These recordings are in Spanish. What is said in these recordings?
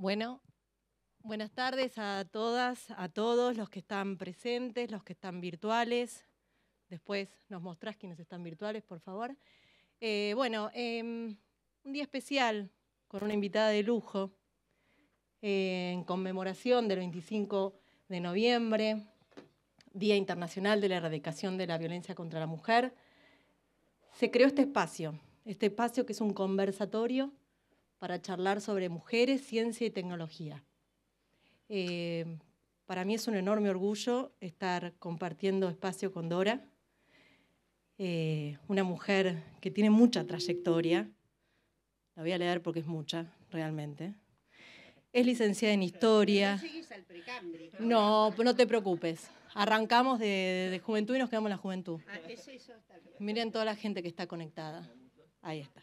Bueno, buenas tardes a todas, a todos los que están presentes, los que están virtuales. Después nos mostrás quiénes están virtuales, por favor. Un día especial con una invitada de lujo en conmemoración del 25 de noviembre, Día Internacional de la Erradicación de la Violencia contra la Mujer. Se creó este espacio que es un conversatorio para charlar sobre mujeres, ciencia y tecnología. Para mí es un enorme orgullo estar compartiendo espacio con Dora, una mujer que tiene mucha trayectoria. La voy a leer porque es mucha, realmente. Es licenciada en Historia. No, no te preocupes. Arrancamos de juventud y nos quedamos en la juventud. Miren toda la gente que está conectada. Ahí está.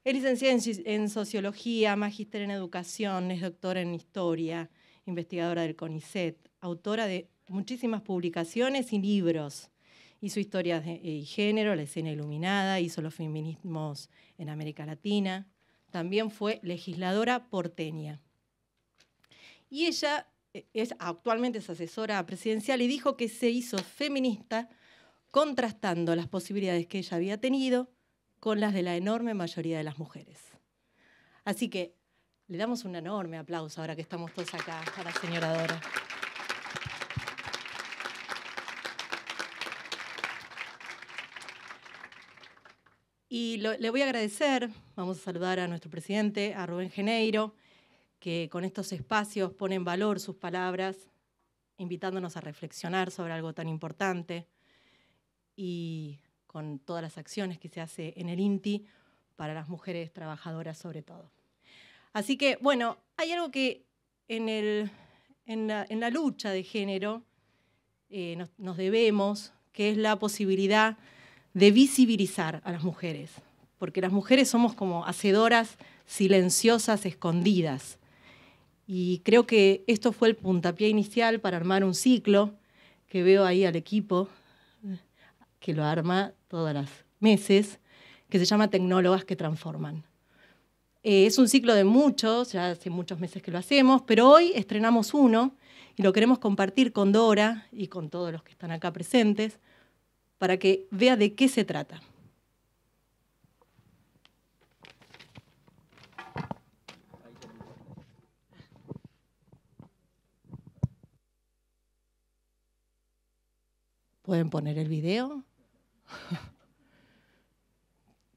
Es licenciada en Sociología, magíster en Educación, es doctora en Historia, investigadora del CONICET, autora de muchísimas publicaciones y libros. Hizo historias de género, la escena iluminada, hizo los feminismos en América Latina. También fue legisladora porteña. Y ella actualmente es asesora presidencial y dijo que se hizo feminista contrastando las posibilidades que ella había tenido con las de la enorme mayoría de las mujeres. Así que le damos un enorme aplauso ahora que estamos todos acá a la señora Dora. Y le voy a agradecer, vamos a saludar a nuestro presidente, a Rubén Geneiro, que con estos espacios pone en valor sus palabras, invitándonos a reflexionar sobre algo tan importante y con todas las acciones que se hace en el INTI para las mujeres trabajadoras sobre todo. Así que, bueno, hay algo que en la lucha de género nos debemos, que es la posibilidad de visibilizar a las mujeres, porque las mujeres somos como hacedoras silenciosas, escondidas. Y creo que esto fue el puntapié inicial para armar un ciclo, que veo ahí al equipo, que lo arma todos los meses, que se llama Tecnólogas que Transforman. Es un ciclo de muchos, ya hace muchos meses que lo hacemos, pero hoy estrenamos uno y lo queremos compartir con Dora y con todos los que están acá presentes para que vea de qué se trata. ¿Pueden poner el video?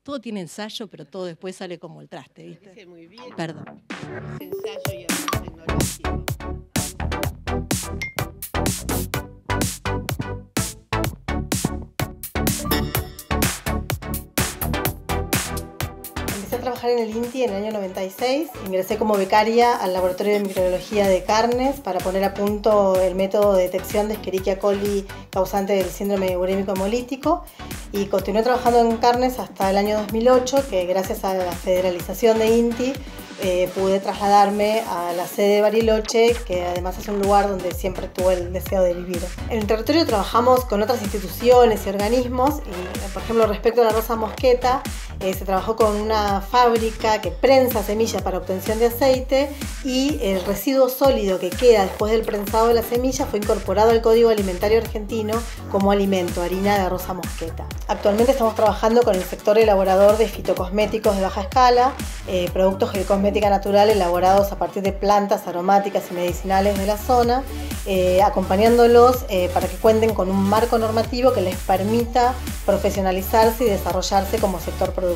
Todo tiene ensayo, pero todo después sale como el traste, ¿viste? Parece muy bien. Perdón. Ensayo y avance tecnológico. Empecé a trabajar en el INTI en el año 96. Ingresé como becaria al Laboratorio de Microbiología de Carnes para poner a punto el método de detección de Escherichia coli causante del síndrome urémico hemolítico y continué trabajando en Carnes hasta el año 2008, que gracias a la federalización de INTI pude trasladarme a la sede de Bariloche, que además es un lugar donde siempre tuve el deseo de vivir. En el territorio trabajamos con otras instituciones y organismos y, por ejemplo, respecto a la rosa mosqueta, se trabajó con una fábrica que prensa semillas para obtención de aceite y el residuo sólido que queda después del prensado de la semilla fue incorporado al Código Alimentario Argentino como alimento, harina de rosa mosqueta. Actualmente estamos trabajando con el sector elaborador de fitocosméticos de baja escala, productos de cosmética natural elaborados a partir de plantas aromáticas y medicinales de la zona, acompañándolos para que cuenten con un marco normativo que les permita profesionalizarse y desarrollarse como sector productivo.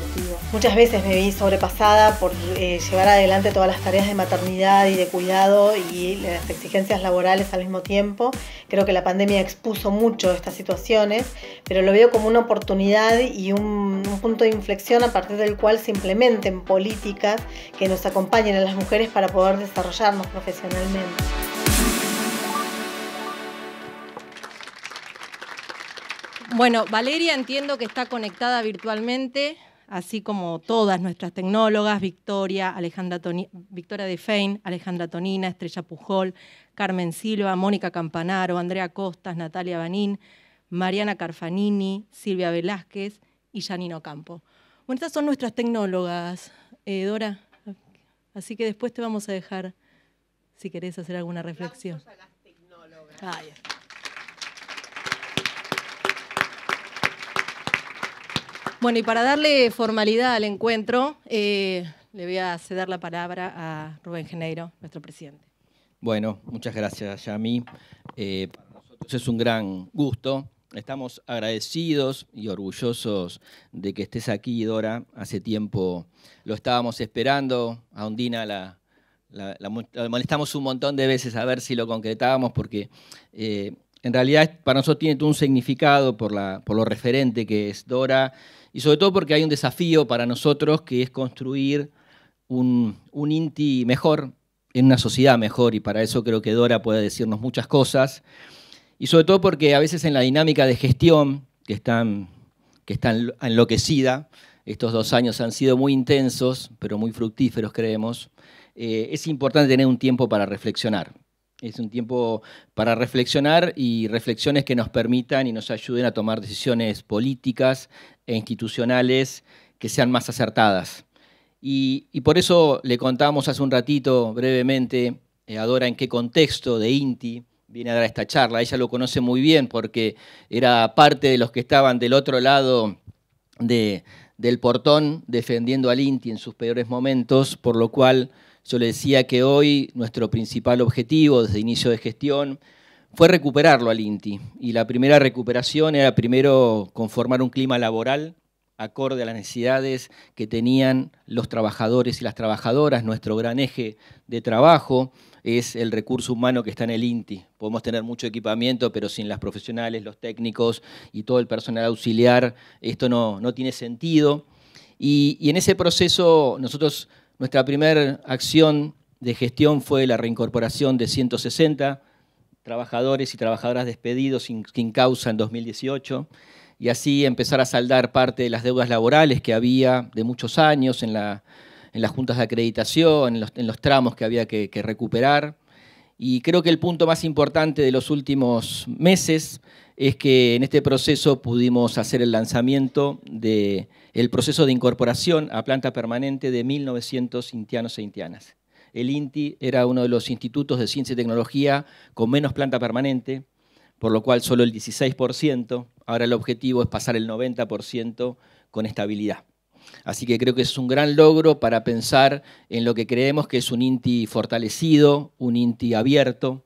Muchas veces me vi sobrepasada por llevar adelante todas las tareas de maternidad y de cuidado y las exigencias laborales al mismo tiempo. Creo que la pandemia expuso mucho estas situaciones, pero lo veo como una oportunidad y un punto de inflexión a partir del cual se implementen políticas que nos acompañen a las mujeres para poder desarrollarnos profesionalmente. Bueno, Valeria entiendo que está conectada virtualmente, así como todas nuestras tecnólogas, Victoria de Fein, Alejandra Tonina, Estrella Pujol, Carmen Silva, Mónica Campanaro, Andrea Costas, Natalia Banín, Mariana Carfanini, Silvia Velázquez y Janino Campo. Bueno, estas son nuestras tecnólogas. Dora, Así que después te vamos a dejar, si querés hacer alguna reflexión. Aplausos a las tecnólogas. Ahí. Bueno, y para darle formalidad al encuentro, le voy a ceder la palabra a Rubén Geneiro, nuestro presidente. Bueno, muchas gracias, Yami. Para nosotros es un gran gusto. Estamos agradecidos y orgullosos de que estés aquí, Dora. Hace tiempo lo estábamos esperando. A Ondina la molestamos un montón de veces a ver si lo concretábamos, porque en realidad para nosotros tiene todo un significado por lo referente que es Dora, y sobre todo porque hay un desafío para nosotros que es construir un INTI mejor, en una sociedad mejor, y para eso creo que Dora puede decirnos muchas cosas, y sobre todo porque a veces en la dinámica de gestión, que está enloquecida, estos 2 años han sido muy intensos, pero muy fructíferos, creemos, es importante tener un tiempo para reflexionar. Es un tiempo para reflexionar y reflexiones que nos permitan y nos ayuden a tomar decisiones políticas e institucionales que sean más acertadas. Y por eso le contábamos hace un ratito, brevemente, a Dora en qué contexto de INTI viene a dar esta charla. Ella lo conoce muy bien porque era parte de los que estaban del otro lado del portón defendiendo al INTI en sus peores momentos, por lo cual yo le decía que hoy nuestro principal objetivo desde inicio de gestión fue recuperarlo al INTI. Y la primera recuperación era primero conformar un clima laboral acorde a las necesidades que tenían los trabajadores y las trabajadoras. Nuestro gran eje de trabajo es el recurso humano que está en el INTI. Podemos tener mucho equipamiento, pero sin las profesionales, los técnicos y todo el personal auxiliar, esto no tiene sentido. Y en ese proceso nuestra primera acción de gestión fue la reincorporación de 160 trabajadores y trabajadoras despedidos sin causa en 2018, y así empezar a saldar parte de las deudas laborales que había de muchos años en las juntas de acreditación, en los tramos que había que recuperar. Y creo que el punto más importante de los últimos meses es que en este proceso pudimos hacer el lanzamiento del proceso de incorporación a planta permanente de 1.900 intianos e intianas. El INTI era uno de los institutos de ciencia y tecnología con menos planta permanente, por lo cual solo el 16%. Ahora el objetivo es pasar el 90% con estabilidad. Así que creo que es un gran logro para pensar en lo que creemos que es un INTI fortalecido, un INTI abierto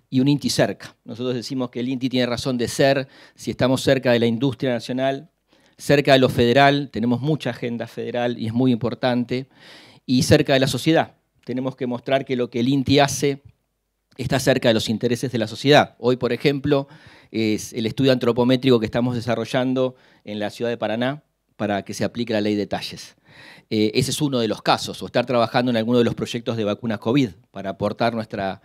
y un INTI cerca. Nosotros decimos que el INTI tiene razón de ser si estamos cerca de la industria nacional, cerca de lo federal, tenemos mucha agenda federal y es muy importante, y cerca de la sociedad. Tenemos que mostrar que lo que el INTI hace está cerca de los intereses de la sociedad. Hoy, por ejemplo, es el estudio antropométrico que estamos desarrollando en la ciudad de Paraná para que se aplique la ley de talles. Ese es uno de los casos, o estar trabajando en alguno de los proyectos de vacunas COVID para aportar nuestra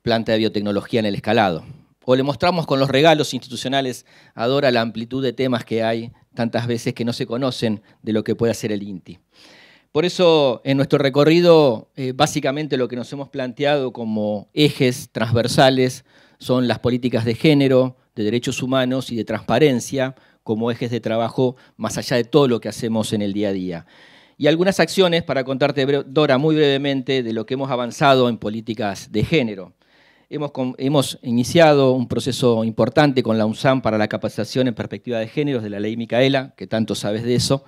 planta de biotecnología en el escalado. O le mostramos con los regalos institucionales a Dora la amplitud de temas que hay tantas veces que no se conocen de lo que puede hacer el INTI. Por eso, en nuestro recorrido, básicamente lo que nos hemos planteado como ejes transversales son las políticas de género, de derechos humanos y de transparencia como ejes de trabajo más allá de todo lo que hacemos en el día a día. Y algunas acciones, para contarte, Dora, muy brevemente, de lo que hemos avanzado en políticas de género. Hemos iniciado un proceso importante con la UNSAM para la capacitación en perspectiva de géneros de la ley Micaela, que tanto sabes de eso.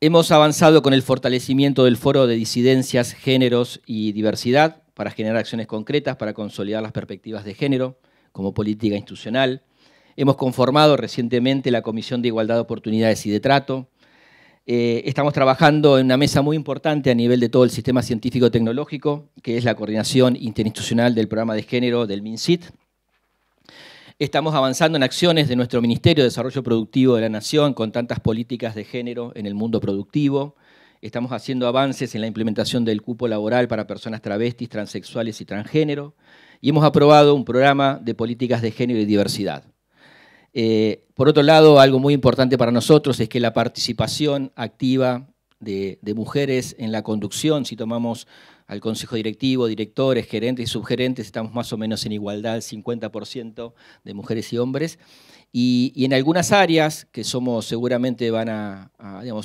Hemos avanzado con el fortalecimiento del Foro de Disidencias, Géneros y Diversidad para generar acciones concretas para consolidar las perspectivas de género como política institucional. Hemos conformado recientemente la Comisión de Igualdad de Oportunidades y de Trato. Estamos trabajando en una mesa muy importante a nivel de todo el sistema científico-tecnológico, que es la coordinación interinstitucional del programa de género del MinCit. Estamos avanzando en acciones de nuestro Ministerio de Desarrollo Productivo de la Nación con tantas políticas de género en el mundo productivo. Estamos haciendo avances en la implementación del cupo laboral para personas travestis, transexuales y transgénero. Y hemos aprobado un programa de políticas de género y diversidad. Por otro lado, algo muy importante para nosotros es que la participación activa de mujeres en la conducción, si tomamos al consejo directivo, directores, gerentes y subgerentes, estamos más o menos en igualdad, 50% de mujeres y hombres. Y en algunas áreas que somos seguramente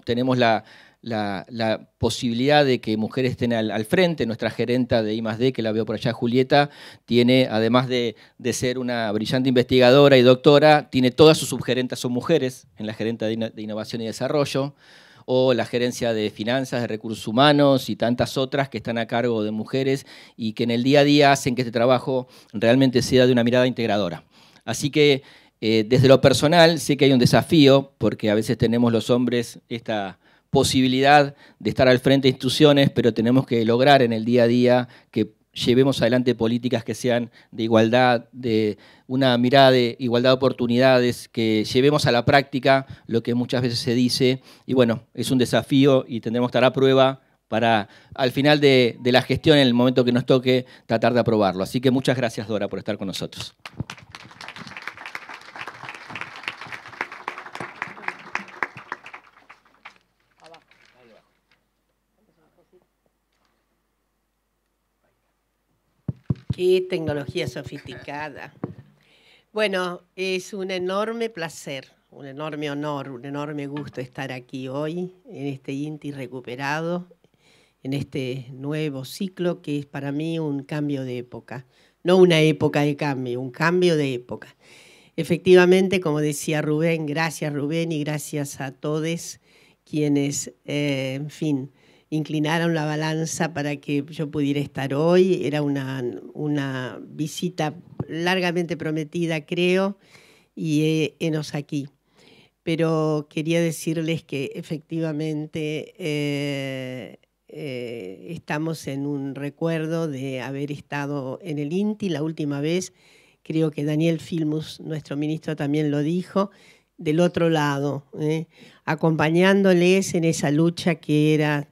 tenemos la la posibilidad de que mujeres estén al frente. Nuestra gerenta de I+D, que la veo por allá, Julieta, tiene, además de ser una brillante investigadora y doctora, tiene todas sus subgerentas son mujeres, en la gerenta de Innovación y Desarrollo, o la gerencia de Finanzas, de Recursos Humanos y tantas otras que están a cargo de mujeres y que en el día a día hacen que este trabajo realmente sea de una mirada integradora. Así que desde lo personal sé que hay un desafío, porque a veces tenemos los hombres esta posibilidad de estar al frente de instituciones, pero tenemos que lograr en el día a día que llevemos adelante políticas que sean de igualdad, de una mirada de igualdad de oportunidades, que llevemos a la práctica lo que muchas veces se dice. Y bueno, es un desafío y tendremos que estar a prueba para, al final de la gestión, en el momento que nos toque, tratar de aprobarlo. Así que muchas gracias, Dora, por estar con nosotros. Qué tecnología sofisticada. Bueno, es un enorme placer, un enorme honor, un enorme gusto estar aquí hoy en este INTI recuperado, en este nuevo ciclo que es para mí un cambio de época. No una época de cambio, un cambio de época. Efectivamente, como decía Rubén, gracias Rubén y gracias a todos quienes, en fin, inclinaron la balanza para que yo pudiera estar hoy. Era una visita largamente prometida, creo, y henos aquí. Pero quería decirles que efectivamente estamos en un recuerdo de haber estado en el INTI la última vez. Creo que Daniel Filmus, nuestro ministro, también lo dijo, del otro lado, acompañándoles en esa lucha que era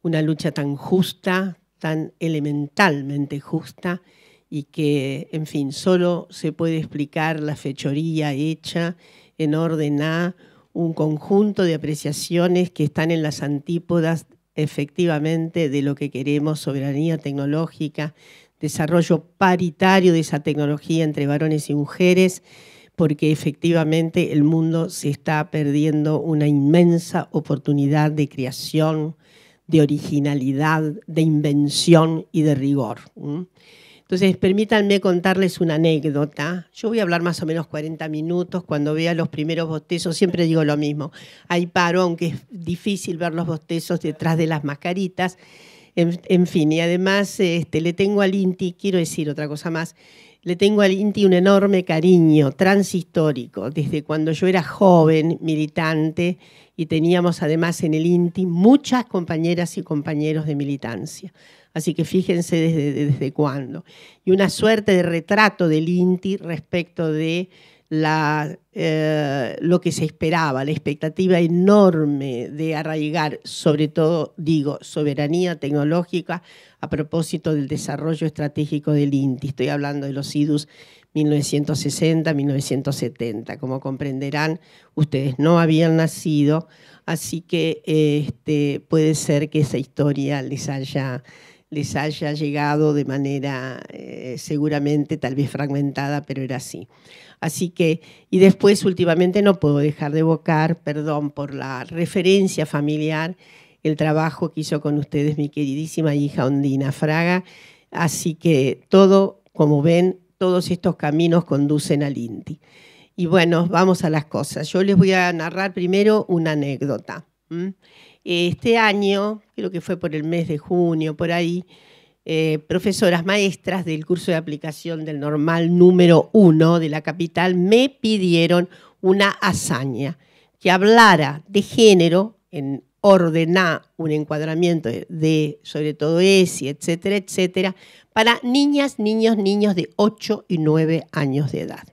una lucha tan justa, tan elementalmente justa, y que, en fin, solo se puede explicar la fechoría hecha en orden a un conjunto de apreciaciones que están en las antípodas, efectivamente, de lo que queremos: soberanía tecnológica, desarrollo paritario de esa tecnología entre varones y mujeres, porque efectivamente el mundo se está perdiendo una inmensa oportunidad de creación, de originalidad, de invención y de rigor. Entonces, permítanme contarles una anécdota. Yo voy a hablar más o menos 40 minutos. Cuando vea los primeros bostezos, siempre digo lo mismo. Ahí paro, aunque es difícil ver los bostezos detrás de las mascaritas. En fin, y además le tengo al INTI, quiero decir otra cosa más, le tengo al INTI un enorme cariño transhistórico, desde cuando yo era joven, militante, y teníamos además en el INTI muchas compañeras y compañeros de militancia. Así que fíjense desde cuándo. Y una suerte de retrato del INTI respecto de lo que se esperaba, la expectativa enorme de arraigar, sobre todo, digo, soberanía tecnológica a propósito del desarrollo estratégico del INTI. Estoy hablando de los IDUs 1960-1970. Como comprenderán, ustedes no habían nacido, así que puede ser que esa historia les haya llegado de manera seguramente tal vez fragmentada, pero era así. Así que, y después últimamente no puedo dejar de evocar, perdón por la referencia familiar, el trabajo que hizo con ustedes mi queridísima hija Ondina Fraga. Así que todo, como ven, todos estos caminos conducen al INTI. Y bueno, vamos a las cosas. Yo les voy a narrar primero una anécdota. Este año, creo que fue por el mes de junio, por ahí, profesoras maestras del curso de aplicación del normal número 1 de la capital me pidieron una hazaña que hablara de género, en ordenar un encuadramiento de sobre todo ESI, etcétera, etcétera, para niñas, niños de 8 y 9 años de edad.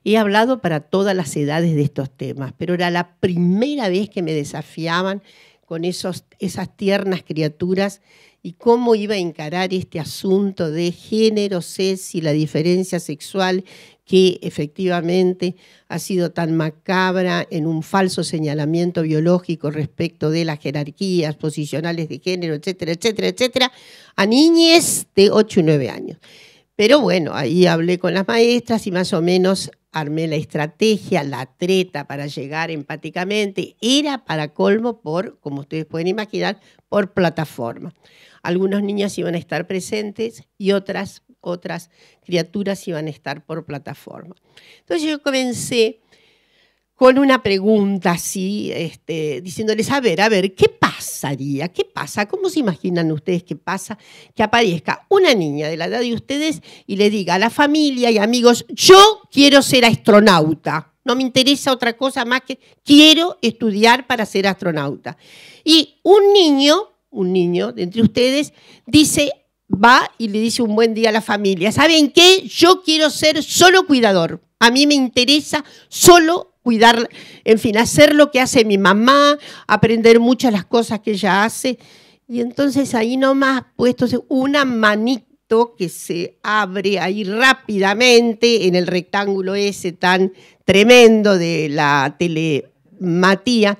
He hablado para todas las edades de estos temas, pero era la primera vez que me desafiaban con esas tiernas criaturas y cómo iba a encarar este asunto de género, sexo y la diferencia sexual que efectivamente ha sido tan macabra en un falso señalamiento biológico respecto de las jerarquías posicionales de género, etcétera, etcétera, etcétera, a niñes de 8 y 9 años. Pero bueno, ahí hablé con las maestras y más o menos armé la estrategia, la treta para llegar empáticamente, era para colmo por, como ustedes pueden imaginar, por plataforma. Algunos niños iban a estar presentes y otras criaturas iban a estar por plataforma. Entonces yo comencé con una pregunta así, diciéndoles, a ver, ¿qué pasaría? ¿Qué pasa? ¿Cómo se imaginan ustedes que pasa que aparezca una niña de la edad de ustedes y le diga a la familia y amigos, yo quiero ser astronauta, no me interesa otra cosa más que quiero estudiar para ser astronauta? Y un niño de entre ustedes va y le dice un buen día a la familia, ¿saben qué? Yo quiero ser solo cuidador, a mí me interesa solo cuidar, en fin, hacer lo que hace mi mamá, aprender muchas las cosas que ella hace. Y entonces ahí nomás puesto una manito que se abre ahí rápidamente en el rectángulo ese tan tremendo de la telematía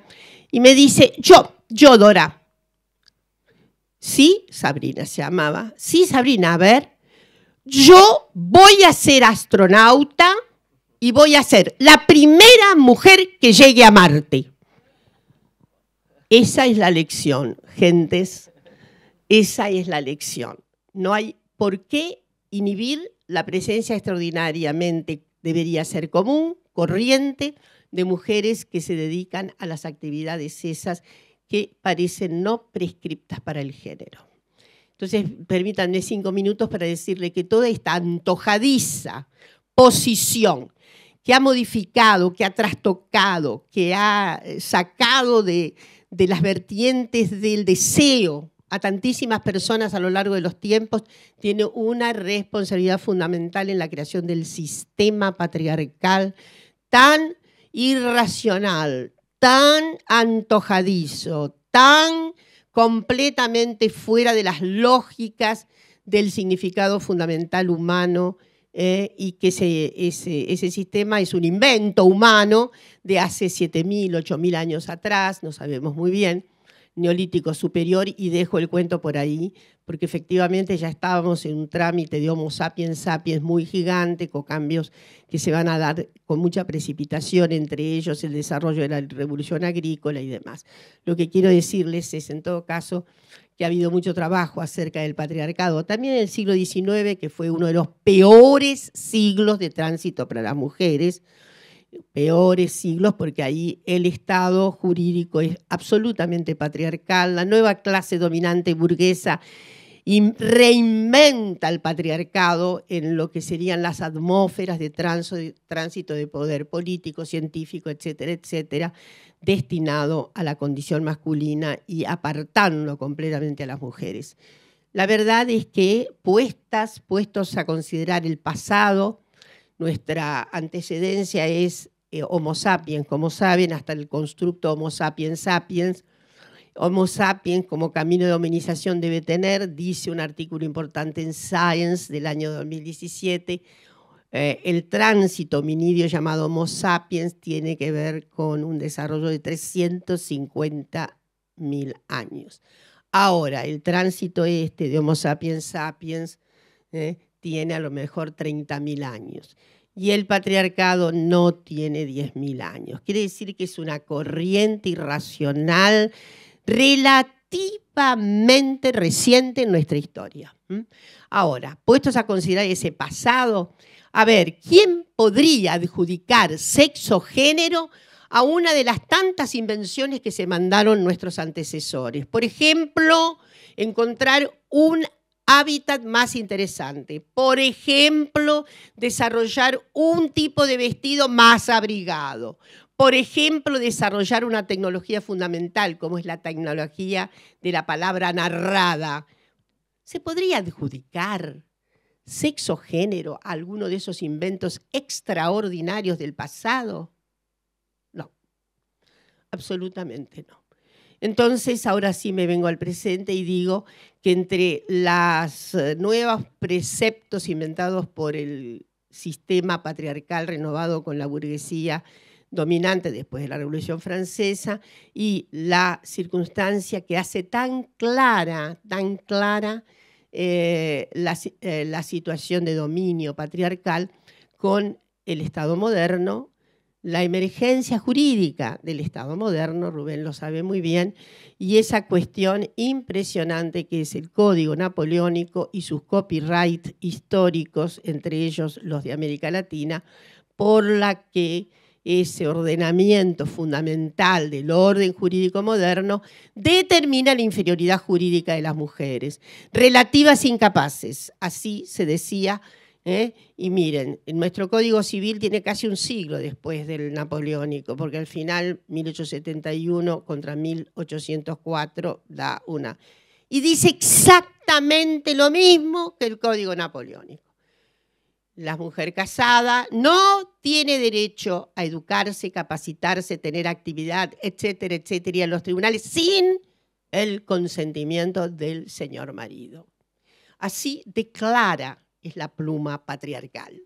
y me dice, yo Dora. Sí, Sabrina se llamaba. Sí, Sabrina, a ver, yo voy a ser astronauta y voy a ser la primera mujer que llegue a Marte. Esa es la lección, gentes. Esa es la lección. No hay por qué inhibir la presencia extraordinariamente, debería ser común, corriente, de mujeres que se dedican a las actividades esas que parecen no prescriptas para el género. Entonces, permítanme 5 minutos para decirle que toda esta antojadiza posición que ha modificado, que ha trastocado, que ha sacado de las vertientes del deseo a tantísimas personas a lo largo de los tiempos, tiene una responsabilidad fundamental en la creación del sistema patriarcal tan irracional, tan antojadizo, tan completamente fuera de las lógicas del significado fundamental humano, y que ese sistema es un invento humano de hace 7.000, 8.000 años atrás, no sabemos muy bien, neolítico superior, y dejo el cuento por ahí, porque efectivamente ya estábamos en un trámite de Homo sapiens sapiens muy gigante, con cambios que se van a dar con mucha precipitación, entre ellos el desarrollo de la revolución agrícola y demás. Lo que quiero decirles es, en todo caso, que ha habido mucho trabajo acerca del patriarcado, también en el siglo XIX, que fue uno de los peores siglos de tránsito para las mujeres, peores siglos porque ahí el Estado jurídico es absolutamente patriarcal, la nueva clase dominante burguesa reinventa el patriarcado en lo que serían las atmósferas de tránsito de poder político, científico, etcétera, etcétera, destinado a la condición masculina y apartando completamente a las mujeres. La verdad es que puestos a considerar el pasado, nuestra antecedencia es Homo sapiens, como saben, hasta el constructo Homo sapiens sapiens. Homo sapiens como camino de hominización debe tener, dice un artículo importante en Science del año 2017, el tránsito hominidio llamado Homo sapiens tiene que ver con un desarrollo de 350.000 años. Ahora, el tránsito de Homo sapiens sapiens tiene a lo mejor 30.000 años. Y el patriarcado no tiene 10.000 años. Quiere decir que es una corriente irracional relativamente reciente en nuestra historia. Ahora, puestos a considerar ese pasado, a ver, ¿quién podría adjudicar sexo-género a una de las tantas invenciones que se mandaron nuestros antecesores? Por ejemplo, encontrar un hábitat más interesante. Por ejemplo, desarrollar un tipo de vestido más abrigado. Por ejemplo, desarrollar una tecnología fundamental, como es la tecnología de la palabra narrada. ¿Se podría adjudicar sexo-género a alguno de esos inventos extraordinarios del pasado? No, absolutamente no. Entonces, ahora sí me vengo al presente y digo que entre los nuevos preceptos inventados por el sistema patriarcal renovado con la burguesía dominante después de la Revolución Francesa y la circunstancia que hace tan clara la situación de dominio patriarcal con el Estado moderno, la emergencia jurídica del Estado moderno, Rubén lo sabe muy bien, y esa cuestión impresionante que es el Código Napoleónico y sus copyright históricos, entre ellos los de América Latina, por la que ese ordenamiento fundamental del orden jurídico moderno determina la inferioridad jurídica de las mujeres, relativas incapaces, así se decía. Y miren, nuestro Código Civil tiene casi un siglo después del napoleónico, porque al final 1871 contra 1804 da una. Y dice exactamente lo mismo que el Código Napoleónico. La mujer casada no tiene derecho a educarse, capacitarse, tener actividad, etcétera, etcétera, y a los tribunales sin el consentimiento del señor marido. Así declara. Es la pluma patriarcal.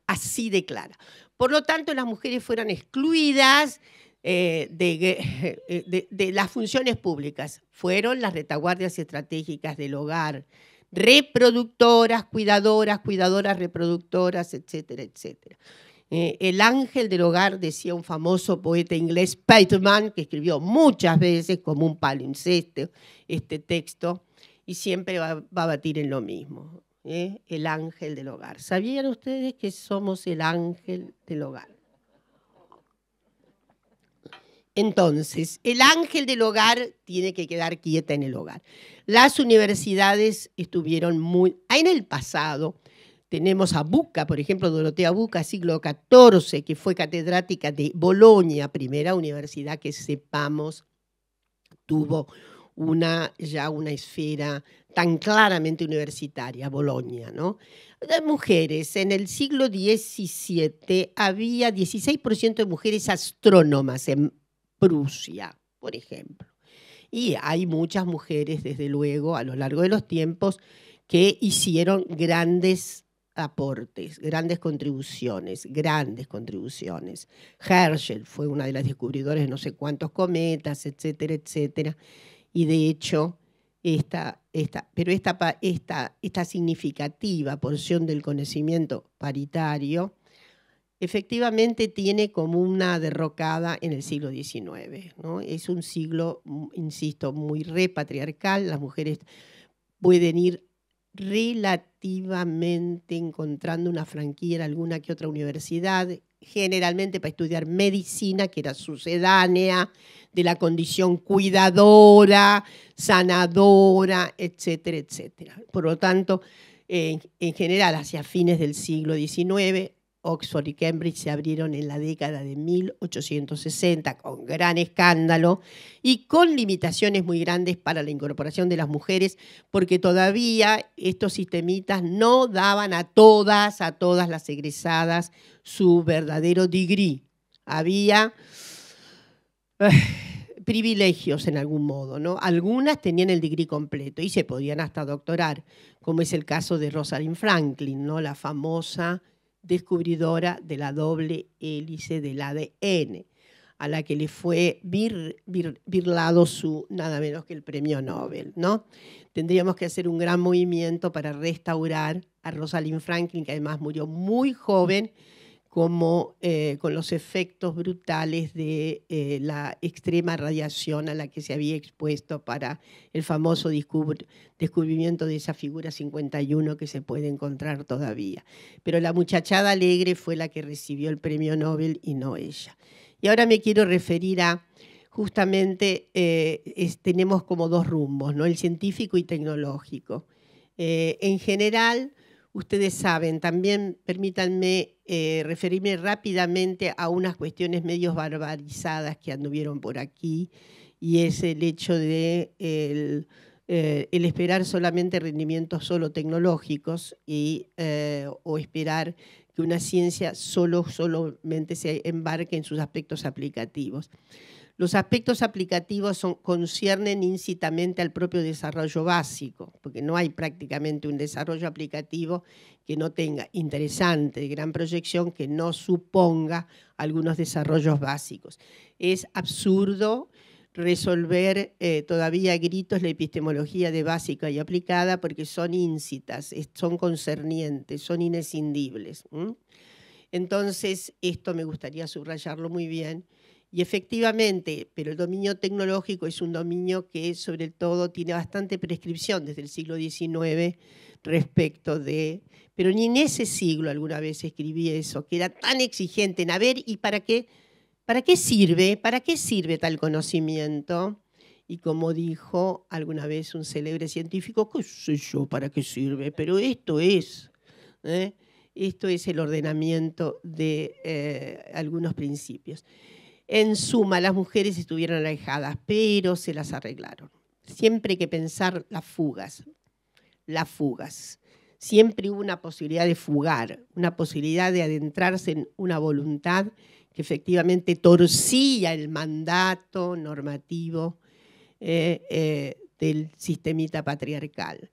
Así declara. Por lo tanto, las mujeres fueron excluidas de las funciones públicas. Fueron las retaguardias estratégicas del hogar, reproductoras, cuidadoras, reproductoras, etcétera, etcétera. El ángel del hogar, decía un famoso poeta inglés, Pateman, que escribió muchas veces como un palimpsesto este texto, y siempre va a batir en lo mismo. El ángel del hogar. ¿Sabían ustedes que somos el ángel del hogar? Entonces, el ángel del hogar tiene que quedar quieta en el hogar. Las universidades estuvieron muy... En el pasado tenemos a Bucca, por ejemplo, Dorotea Bucca, siglo XIV, que fue catedrática de Bolonia, primera universidad que sepamos tuvo ya una esfera tan claramente universitaria, Bolonia, ¿no? Las mujeres, en el siglo XVII había 16% de mujeres astrónomas en Prusia, por ejemplo. Y hay muchas mujeres, desde luego, a lo largo de los tiempos, que hicieron grandes aportes, grandes contribuciones. Herschel fue una de las descubridoras de no sé cuántos cometas, etcétera, etcétera. Y de hecho, esta significativa porción del conocimiento paritario efectivamente tiene como una derrocada en el siglo XIX, ¿no? Es un siglo, insisto, muy repatriarcal. Las mujeres pueden ir relativamente encontrando una franquía en alguna que otra universidad, generalmente para estudiar medicina, que era sucedánea de la condición cuidadora, sanadora, etcétera, etcétera. Por lo tanto, en general, hacia fines del siglo XIX, Oxford y Cambridge se abrieron en la década de 1860 con gran escándalo y con limitaciones muy grandes para la incorporación de las mujeres, porque todavía estos sistemitas no daban a todas las egresadas su verdadero degree. Había privilegios en algún modo, ¿no? Algunas tenían el degree completo y se podían hasta doctorar, como es el caso de Rosalind Franklin, ¿no? La famosa descubridora de la doble hélice del ADN, a la que le fue birlado nada menos que el premio Nobel, ¿no? Tendríamos que hacer un gran movimiento para restaurar a Rosalind Franklin, que además murió muy joven, con los efectos brutales de la extrema radiación a la que se había expuesto para el famoso descubrimiento de esa figura 51 que se puede encontrar todavía. Pero la muchachada alegre fue la que recibió el premio Nobel y no ella. Y ahora me quiero referir a, justamente, tenemos como dos rumbos, ¿no? El científico y tecnológico. En general, ustedes saben, también permítanme referirme rápidamente a unas cuestiones medios barbarizadas que anduvieron por aquí, y es el hecho de el esperar solamente rendimientos solo tecnológicos o esperar que una ciencia solamente se embarque en sus aspectos aplicativos. Los aspectos aplicativos conciernen íncitamente al propio desarrollo básico, porque no hay prácticamente un desarrollo aplicativo que no tenga interesante, de gran proyección, que no suponga algunos desarrollos básicos. Es absurdo resolver todavía a gritos la epistemología de básica y aplicada porque son íncitas, son concernientes, son inescindibles. Entonces, esto me gustaría subrayarlo muy bien. Y efectivamente, pero el dominio tecnológico es un dominio que sobre todo tiene bastante prescripción desde el siglo XIX respecto de... Pero ni en ese siglo alguna vez escribí eso, que era tan exigente en a ver, ¿y para qué sirve? ¿Para qué sirve tal conocimiento? Y como dijo alguna vez un célebre científico, qué sé yo para qué sirve, pero esto es el ordenamiento de algunos principios. En suma, las mujeres estuvieron alejadas, pero se las arreglaron. Siempre hay que pensar las fugas. Siempre hubo una posibilidad de fugar, una posibilidad de adentrarse en una voluntad que efectivamente torcía el mandato normativo del sistemita patriarcal.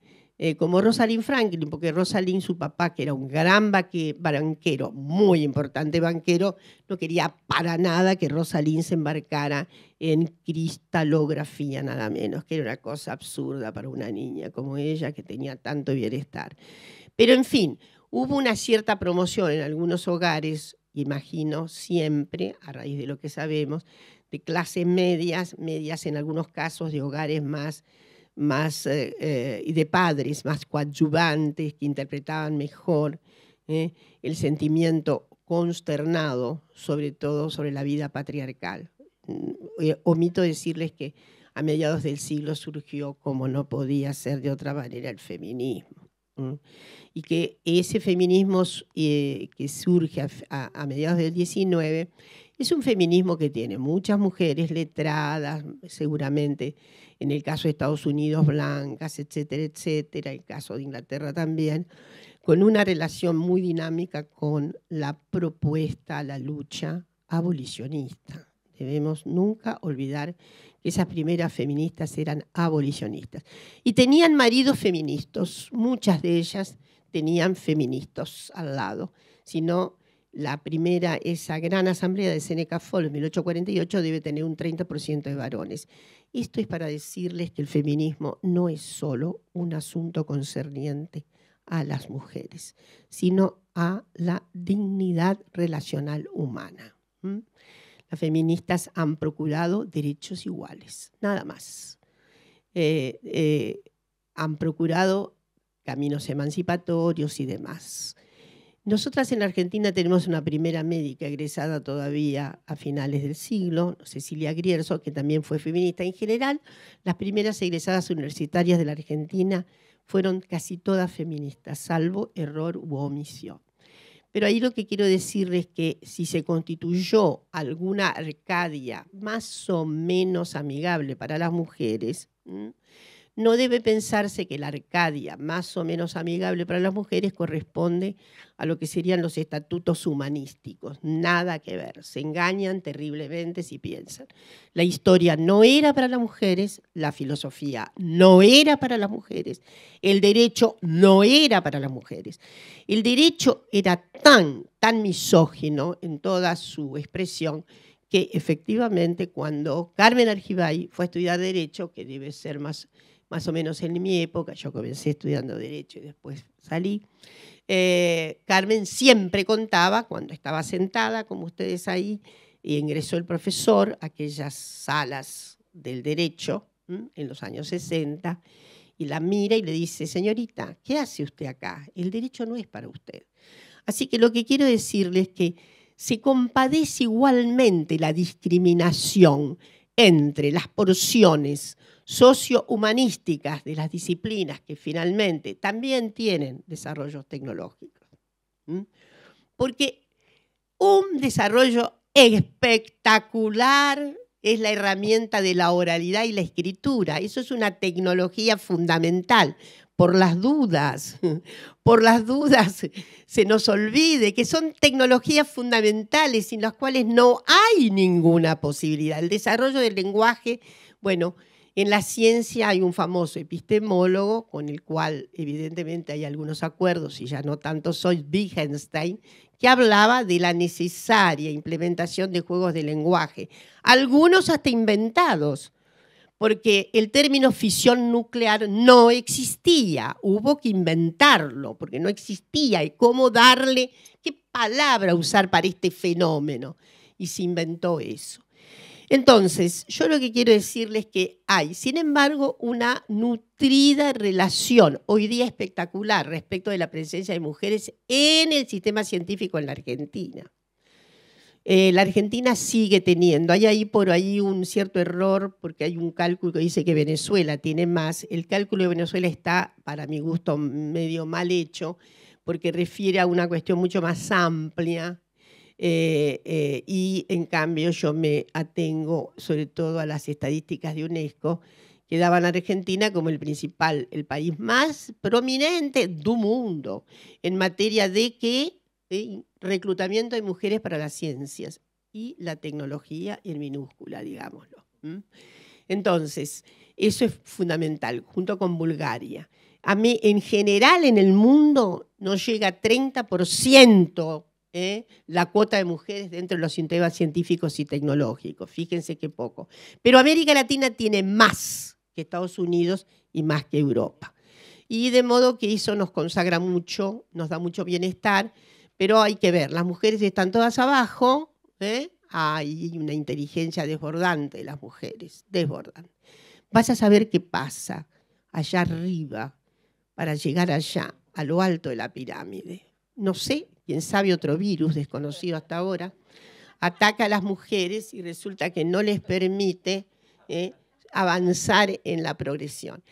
Como Rosalind Franklin, porque Rosalind, su papá, que era un gran banquero, muy importante banquero, no quería para nada que Rosalind se embarcara en cristalografía, nada menos, que era una cosa absurda para una niña como ella, que tenía tanto bienestar. Pero, en fin, hubo una cierta promoción en algunos hogares, imagino, siempre, a raíz de lo que sabemos, de clases medias en algunos casos de hogares más y de padres más coadyuvantes que interpretaban mejor el sentimiento consternado, sobre todo sobre la vida patriarcal. Omito decirles que a mediados del siglo surgió, como no podía ser de otra manera, el feminismo. Y que ese feminismo que surge a mediados del XIX es un feminismo que tiene muchas mujeres letradas, seguramente en el caso de Estados Unidos blancas, etcétera, etcétera, el caso de Inglaterra también, con una relación muy dinámica con la propuesta, la lucha abolicionista. Debemos nunca olvidar que esas primeras feministas eran abolicionistas. Y tenían maridos feministas, muchas de ellas tenían feministas al lado, sino la primera, esa gran asamblea de Seneca Falls, 1848, debe tener un 30% de varones. Esto es para decirles que el feminismo no es solo un asunto concerniente a las mujeres, sino a la dignidad relacional humana. Las feministas han procurado derechos iguales, nada más. Han procurado caminos emancipatorios y demás. Nosotras en Argentina tenemos una primera médica egresada todavía a finales del siglo, Cecilia Grierzo, que también fue feminista. En general, las primeras egresadas universitarias de la Argentina fueron casi todas feministas, salvo error u omisión. Pero ahí lo que quiero decirles es que si se constituyó alguna Arcadia más o menos amigable para las mujeres, no debe pensarse que la Arcadia más o menos amigable para las mujeres corresponde a lo que serían los estatutos humanísticos. Nada que ver, se engañan terriblemente si piensan. La historia no era para las mujeres, la filosofía no era para las mujeres, el derecho no era para las mujeres. El derecho era tan misógino en toda su expresión que efectivamente cuando Carmen Argibay fue a estudiar Derecho, que debe ser más o menos en mi época, yo comencé estudiando Derecho y después salí, Carmen siempre contaba, cuando estaba sentada, como ustedes ahí, y ingresó el profesor a aquellas salas del Derecho, en los años 60, y la mira y le dice, señorita, ¿qué hace usted acá? El derecho no es para usted. Así que lo que quiero decirle es que se compadece igualmente la discriminación entre las porciones sociohumanísticas de las disciplinas que finalmente también tienen desarrollos tecnológicos. Porque un desarrollo espectacular es la herramienta de la oralidad y la escritura. Eso es una tecnología fundamental. Por las dudas se nos olvide que son tecnologías fundamentales sin las cuales no hay ninguna posibilidad. El desarrollo del lenguaje, bueno, en la ciencia hay un famoso epistemólogo con el cual evidentemente hay algunos acuerdos y ya no tanto soy Wittgenstein, que hablaba de la necesaria implementación de juegos de lenguaje, algunos hasta inventados, porque el término fisión nuclear no existía, hubo que inventarlo, porque no existía, y cómo darle, qué palabra usar para este fenómeno, y se inventó eso. Entonces, yo lo que quiero decirles es que hay, sin embargo, una nutrida relación, hoy día espectacular, respecto de la presencia de mujeres en el sistema científico en la Argentina. La Argentina sigue teniendo, hay ahí por ahí un cierto error, porque hay un cálculo que dice que Venezuela tiene más. El cálculo de Venezuela está, para mi gusto, medio mal hecho, porque refiere a una cuestión mucho más amplia, y en cambio yo me atengo sobre todo a las estadísticas de UNESCO, que daban a Argentina como el país más prominente del mundo en materia de reclutamiento de mujeres para las ciencias y la tecnología en minúscula, digámoslo. Entonces, eso es fundamental, junto con Bulgaria. En general, en el mundo no llega a 30% la cuota de mujeres dentro de los sistemas científicos y tecnológicos. Fíjense qué poco. Pero América Latina tiene más que Estados Unidos y más que Europa. Y de modo que eso nos consagra mucho, nos da mucho bienestar, pero hay que ver, las mujeres están todas abajo, hay una inteligencia desbordante de las mujeres, desbordante. Vas a saber qué pasa allá arriba para llegar allá, a lo alto de la pirámide. No sé, quién sabe, otro virus desconocido hasta ahora, ataca a las mujeres y resulta que no les permite avanzar en la progresión.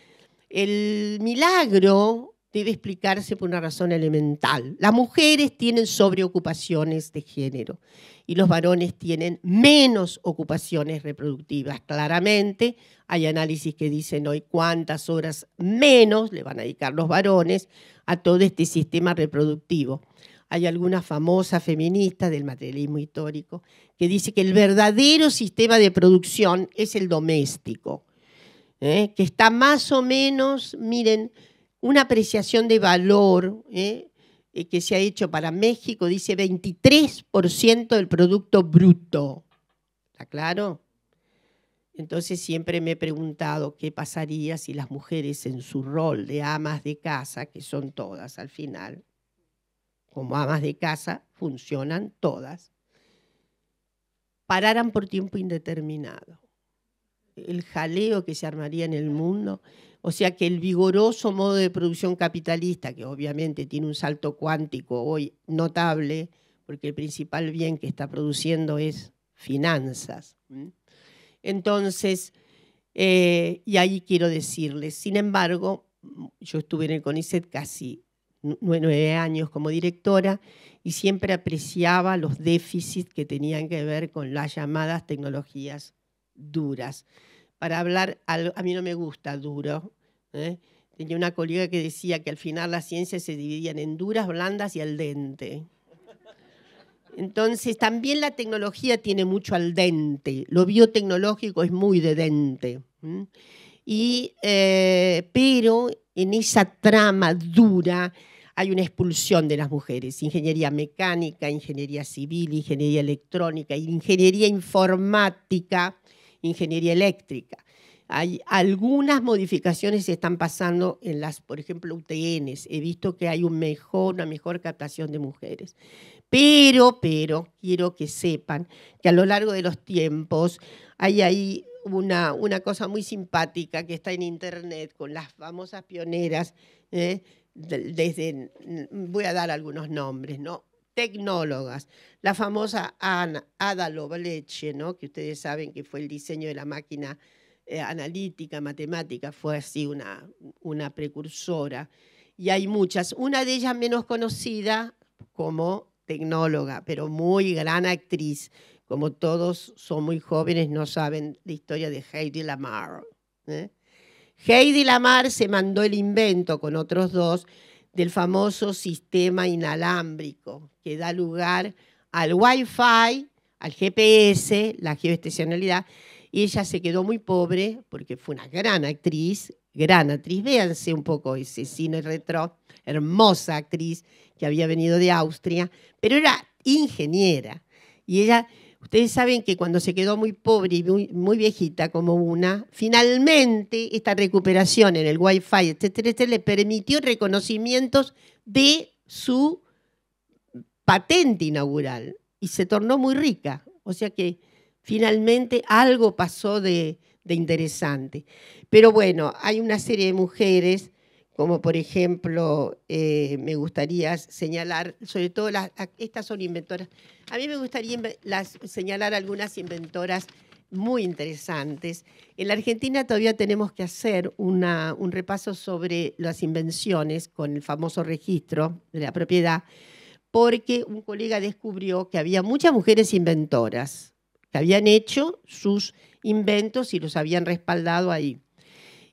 El milagro debe explicarse por una razón elemental. Las mujeres tienen sobreocupaciones de género y los varones tienen menos ocupaciones reproductivas. Claramente hay análisis que dicen hoy cuántas horas menos le van a dedicar los varones a todo este sistema reproductivo. Hay alguna famosa feminista del materialismo histórico que dice que el verdadero sistema de producción es el doméstico, que está más o menos, miren, una apreciación de valor que se ha hecho para México, dice 23% del Producto Bruto. ¿Está claro? Entonces siempre me he preguntado qué pasaría si las mujeres en su rol de amas de casa, que son todas al final, como amas de casa, funcionan todas, pararan por tiempo indeterminado. El jaleo que se armaría en el mundo, o sea que el vigoroso modo de producción capitalista, que obviamente tiene un salto cuántico hoy notable, porque el principal bien que está produciendo es finanzas. Entonces, y ahí quiero decirles, sin embargo, yo estuve en el CONICET casi 9 años como directora y siempre apreciaba los déficits que tenían que ver con las llamadas tecnologías duras. Para hablar, a mí no me gusta duro. Tenía una colega que decía que al final las ciencias se dividían en duras, blandas y al dente. Entonces, también la tecnología tiene mucho al dente. Lo biotecnológico es muy de dente. Pero en esa trama dura hay una expulsión de las mujeres. Ingeniería mecánica, ingeniería civil, ingeniería electrónica, ingeniería informática, ingeniería eléctrica. Hay algunas modificaciones que se están pasando en las, por ejemplo, UTNs. He visto que hay una mejor captación de mujeres. Pero quiero que sepan que a lo largo de los tiempos hay ahí una cosa muy simpática que está en internet con las famosas pioneras, voy a dar algunos nombres, ¿no? Tecnólogas, la famosa Ada Lovelace, ¿no? Que ustedes saben que fue el diseño de la máquina analítica, matemática, fue así una precursora. Y hay muchas, una de ellas menos conocida como tecnóloga, pero muy gran actriz. Como todos son muy jóvenes, no saben la historia de Heidi Lamar. Heidi Lamar se mandó el invento con otros dos del famoso sistema inalámbrico que da lugar al Wi-Fi, al GPS, la geoestacionalidad, y ella se quedó muy pobre porque fue una gran actriz, véanse un poco ese cine retro, hermosa actriz que había venido de Austria, pero era ingeniera, y ella Ustedes saben que cuando se quedó muy pobre y muy viejita como una, finalmente esta recuperación en el Wi-Fi, etcétera, etcétera, le permitió reconocimientos de su patente inaugural y se tornó muy rica. O sea que finalmente algo pasó de interesante. Pero bueno, hay una serie de mujeres, como por ejemplo, me gustaría señalar, sobre todo estas son inventoras. A mí me gustaría señalar algunas inventoras muy interesantes. En la Argentina todavía tenemos que hacer un repaso sobre las invenciones con el famoso registro de la propiedad, porque un colega descubrió que había muchas mujeres inventoras que habían hecho sus inventos y los habían respaldado ahí.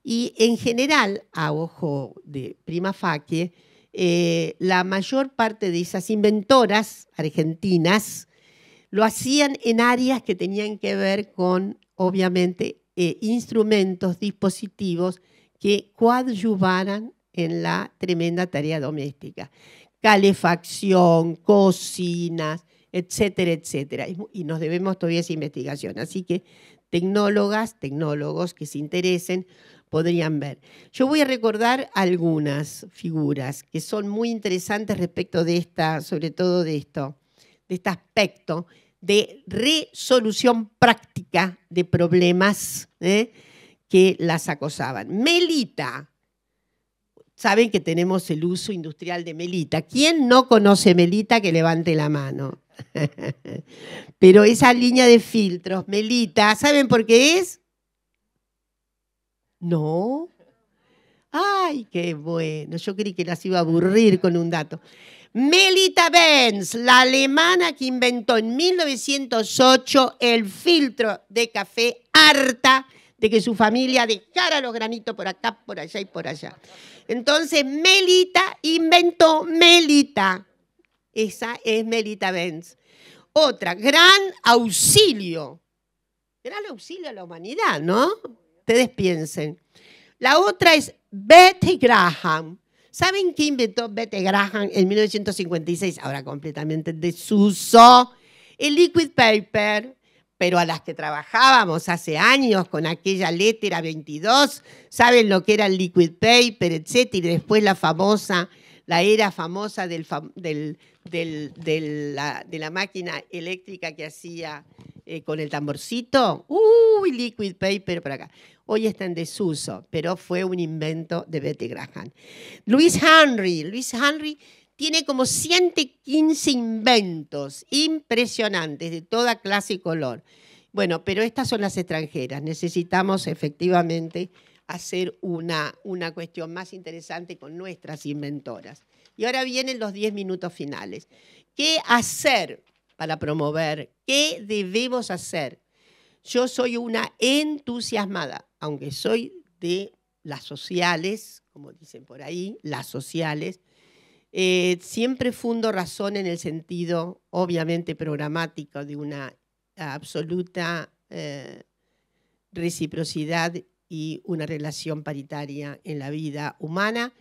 Y en general, a ojo de prima facie, la mayor parte de esas inventoras argentinas lo hacían en áreas que tenían que ver con, obviamente, instrumentos, dispositivos que coadyuvaran en la tremenda tarea doméstica. Calefacción, cocinas, etcétera, etcétera. Y nos debemos todavía esa investigación. Así que tecnólogas, tecnólogos que se interesen podrían ver. Yo voy a recordar algunas figuras que son muy interesantes respecto de esta, sobre todo de este aspecto de resolución práctica de problemas que las acosaban. Melita. Saben que tenemos el uso industrial de Melita. ¿Quién no conoce Melita? Que levante la mano. Pero esa línea de filtros, Melita, ¿saben por qué es? No. Ay, qué bueno. Yo creí que las iba a aburrir con un dato. Melita Benz, la alemana que inventó en 1908 el filtro de café, harta de que su familia dejara los granitos por acá, por allá y por allá. Entonces, Melita inventó Melita. Esa es Melita Benz. Otra, gran auxilio. Gran auxilio a la humanidad, ¿no? Ustedes piensen. La otra es Betty Graham. ¿Saben qué inventó Betty Graham en 1956? Ahora completamente en desuso. El liquid paper. Pero a las que trabajábamos hace años con aquella letra 22, saben lo que era el liquid paper, etcétera, y después la era famosa de la máquina eléctrica que hacía con el tamborcito. ¡Uy, liquid paper por acá! Hoy está en desuso, pero fue un invento de Betty Graham. Louis Henry tiene como 115 inventos impresionantes de toda clase y color. Bueno, pero estas son las extranjeras. Necesitamos efectivamente hacer una cuestión más interesante con nuestras inventoras. Y ahora vienen los 10 minutos finales. ¿Qué hacer para promover? ¿Qué debemos hacer? Yo soy una entusiasmada, aunque soy de las sociales, como dicen por ahí, las sociales. Siempre fundo razón en el sentido, obviamente, programático de una absoluta reciprocidad y una relación paritaria en la vida humana,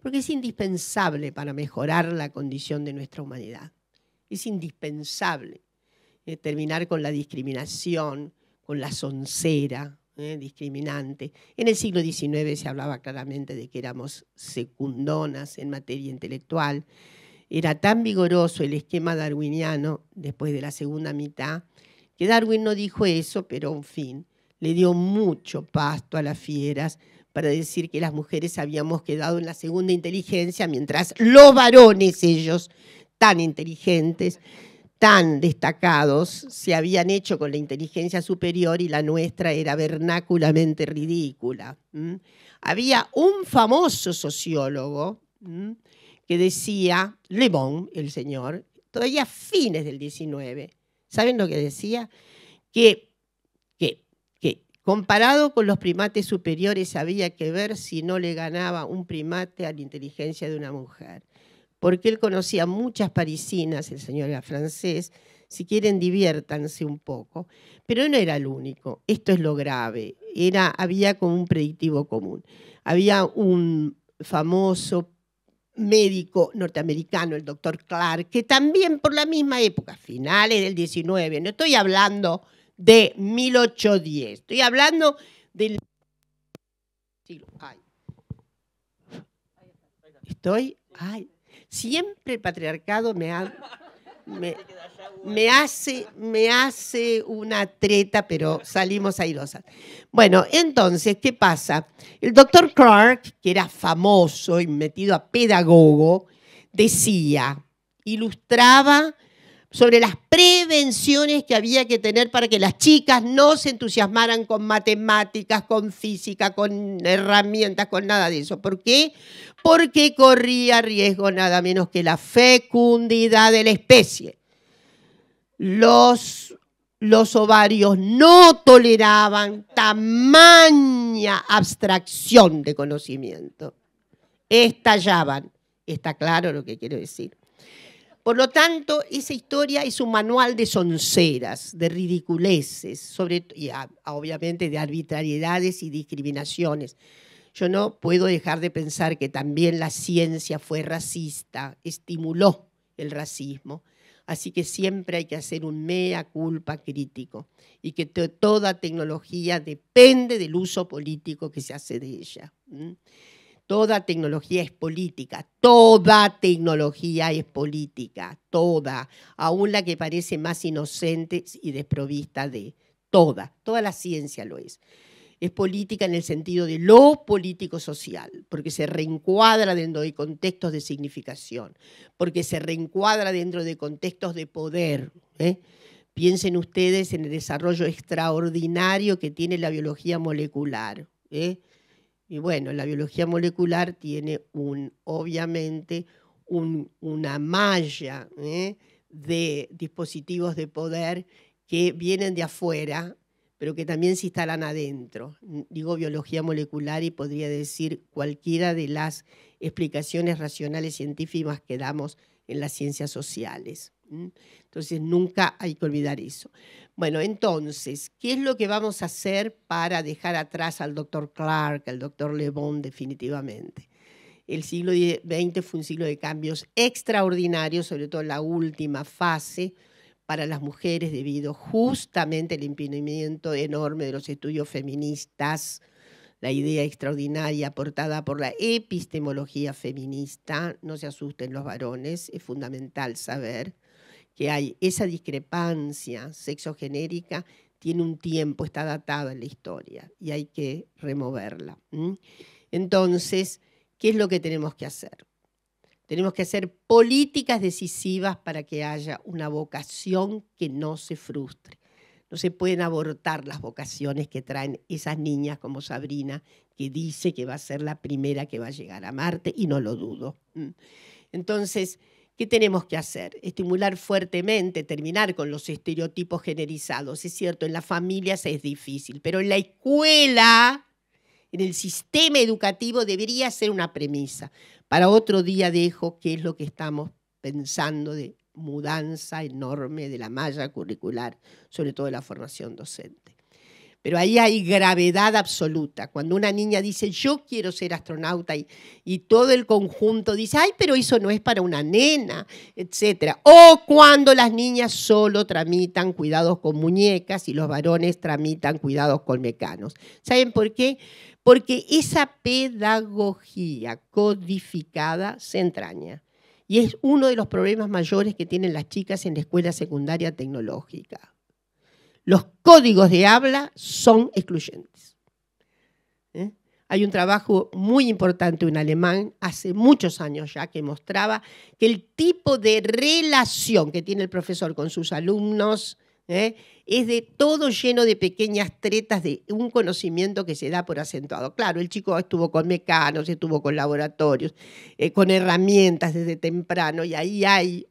porque es indispensable para mejorar la condición de nuestra humanidad. Es indispensable terminar con la discriminación, con la soncera discriminante. En el siglo XIX se hablaba claramente de que éramos secundonas en materia intelectual. Era tan vigoroso el esquema darwiniano después de la segunda mitad que Darwin no dijo eso, pero en fin, le dio mucho pasto a las fieras para decir que las mujeres habíamos quedado en la segunda inteligencia, mientras los varones, ellos tan inteligentes, tan destacados, se habían hecho con la inteligencia superior y la nuestra era vernáculamente ridícula. Había un famoso sociólogo que decía, Le Bon, el señor, todavía a fines del XIX, ¿saben lo que decía? Que comparado con los primates superiores había que ver si no le ganaba un primate a la inteligencia de una mujer. Porque él conocía muchas parisinas, el señor era francés, si quieren diviértanse un poco, pero no era el único, esto es lo grave, había como un predictivo común. Había un famoso médico norteamericano, el doctor Clark, que también por la misma época, finales del 19, no estoy hablando de 1810, estoy hablando del siglo. Siempre el patriarcado me hace una treta, pero salimos airosas. Bueno, entonces, ¿qué pasa? El doctor Clark, que era famoso y metido a pedagogo, decía, ilustraba sobre las prevenciones que había que tener para que las chicas no se entusiasmaran con matemáticas, con física, con herramientas, con nada de eso. ¿Por qué? Porque corría riesgo nada menos que la fecundidad de la especie. Los ovarios no toleraban tamaña abstracción de conocimiento. Estallaban. ¿Está claro lo que quiero decir? Por lo tanto, esa historia es un manual de sonceras, de ridiculeces, y obviamente de arbitrariedades y discriminaciones. Yo no puedo dejar de pensar que también la ciencia fue racista, estimuló el racismo. Así que siempre hay que hacer un mea culpa crítico y que toda tecnología depende del uso político que se hace de ella. Toda tecnología es política, toda tecnología es política, toda, aún la que parece más inocente y desprovista de toda la ciencia lo es. Es política en el sentido de lo político-social, porque se reencuadra dentro de contextos de significación, porque se reencuadra dentro de contextos de poder. Piensen ustedes en el desarrollo extraordinario que tiene la biología molecular. Y bueno, la biología molecular tiene obviamente una malla de dispositivos de poder que vienen de afuera, pero que también se instalan adentro. Digo biología molecular y podría decir cualquiera de las explicaciones racionales científicas que damos en las ciencias sociales. Entonces, nunca hay que olvidar eso. Bueno, entonces, ¿qué es lo que vamos a hacer para dejar atrás al doctor Clark, al doctor Le Bon definitivamente? El siglo XX fue un siglo de cambios extraordinarios, sobre todo en la última fase, para las mujeres debido justamente al impedimento enorme de los estudios feministas, la idea extraordinaria aportada por la epistemología feminista. No se asusten los varones, es fundamental saber que hay esa discrepancia sexogenérica, tiene un tiempo, está datada en la historia y hay que removerla. Entonces, ¿qué es lo que tenemos que hacer? Tenemos que hacer políticas decisivas para que haya una vocación que no se frustre. No se pueden abortar las vocaciones que traen esas niñas como Sabrina, que dice que va a ser la primera que va a llegar a Marte, y no lo dudo. Entonces, ¿qué tenemos que hacer? Estimular fuertemente, terminar con los estereotipos generizados. Es cierto, en las familias es difícil, pero en la escuela, en el sistema educativo, debería ser una premisa. Para otro día dejo qué es lo que estamos pensando de mudanza enorme de la malla curricular, sobre todo de la formación docente. Pero ahí hay gravedad absoluta. Cuando una niña dice, yo quiero ser astronauta, y todo el conjunto dice, ay, pero eso no es para una nena, etc. O cuando las niñas solo tramitan cuidados con muñecas y los varones tramitan cuidados con mecanos. ¿Saben por qué? Porque esa pedagogía codificada se entraña. Y es uno de los problemas mayores que tienen las chicas en la escuela secundaria tecnológica. Los códigos de habla son excluyentes. Hay un trabajo muy importante en alemán, hace muchos años ya, que mostraba que el tipo de relación que tiene el profesor con sus alumnos es de todo lleno de pequeñas tretas de un conocimiento que se da por acentuado. Claro, el chico estuvo con mecanos, estuvo con laboratorios, con herramientas desde temprano, y ahí hay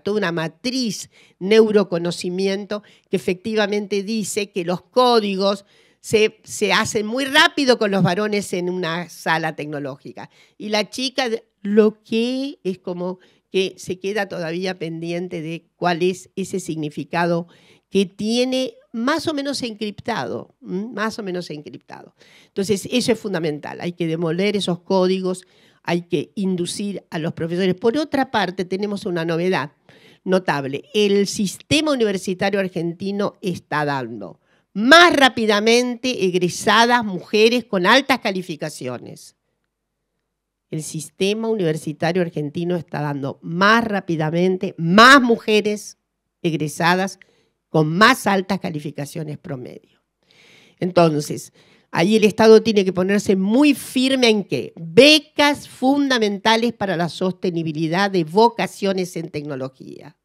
toda una matriz neuroconocimiento que efectivamente dice que los códigos se hacen muy rápido con los varones en una sala tecnológica. Y la chica lo que es como que se queda todavía pendiente de cuál es ese significado que tiene más o menos encriptado, más o menos encriptado. Entonces, eso es fundamental, hay que demoler esos códigos, hay que inducir a los profesores. Por otra parte, tenemos una novedad notable. El sistema universitario argentino está dando más rápidamente egresadas mujeres con altas calificaciones. El sistema universitario argentino está dando más rápidamente más mujeres egresadas con más altas calificaciones promedio. Entonces, ahí el Estado tiene que ponerse muy firme en ¿qué? Becas fundamentales para la sostenibilidad de vocaciones en tecnología.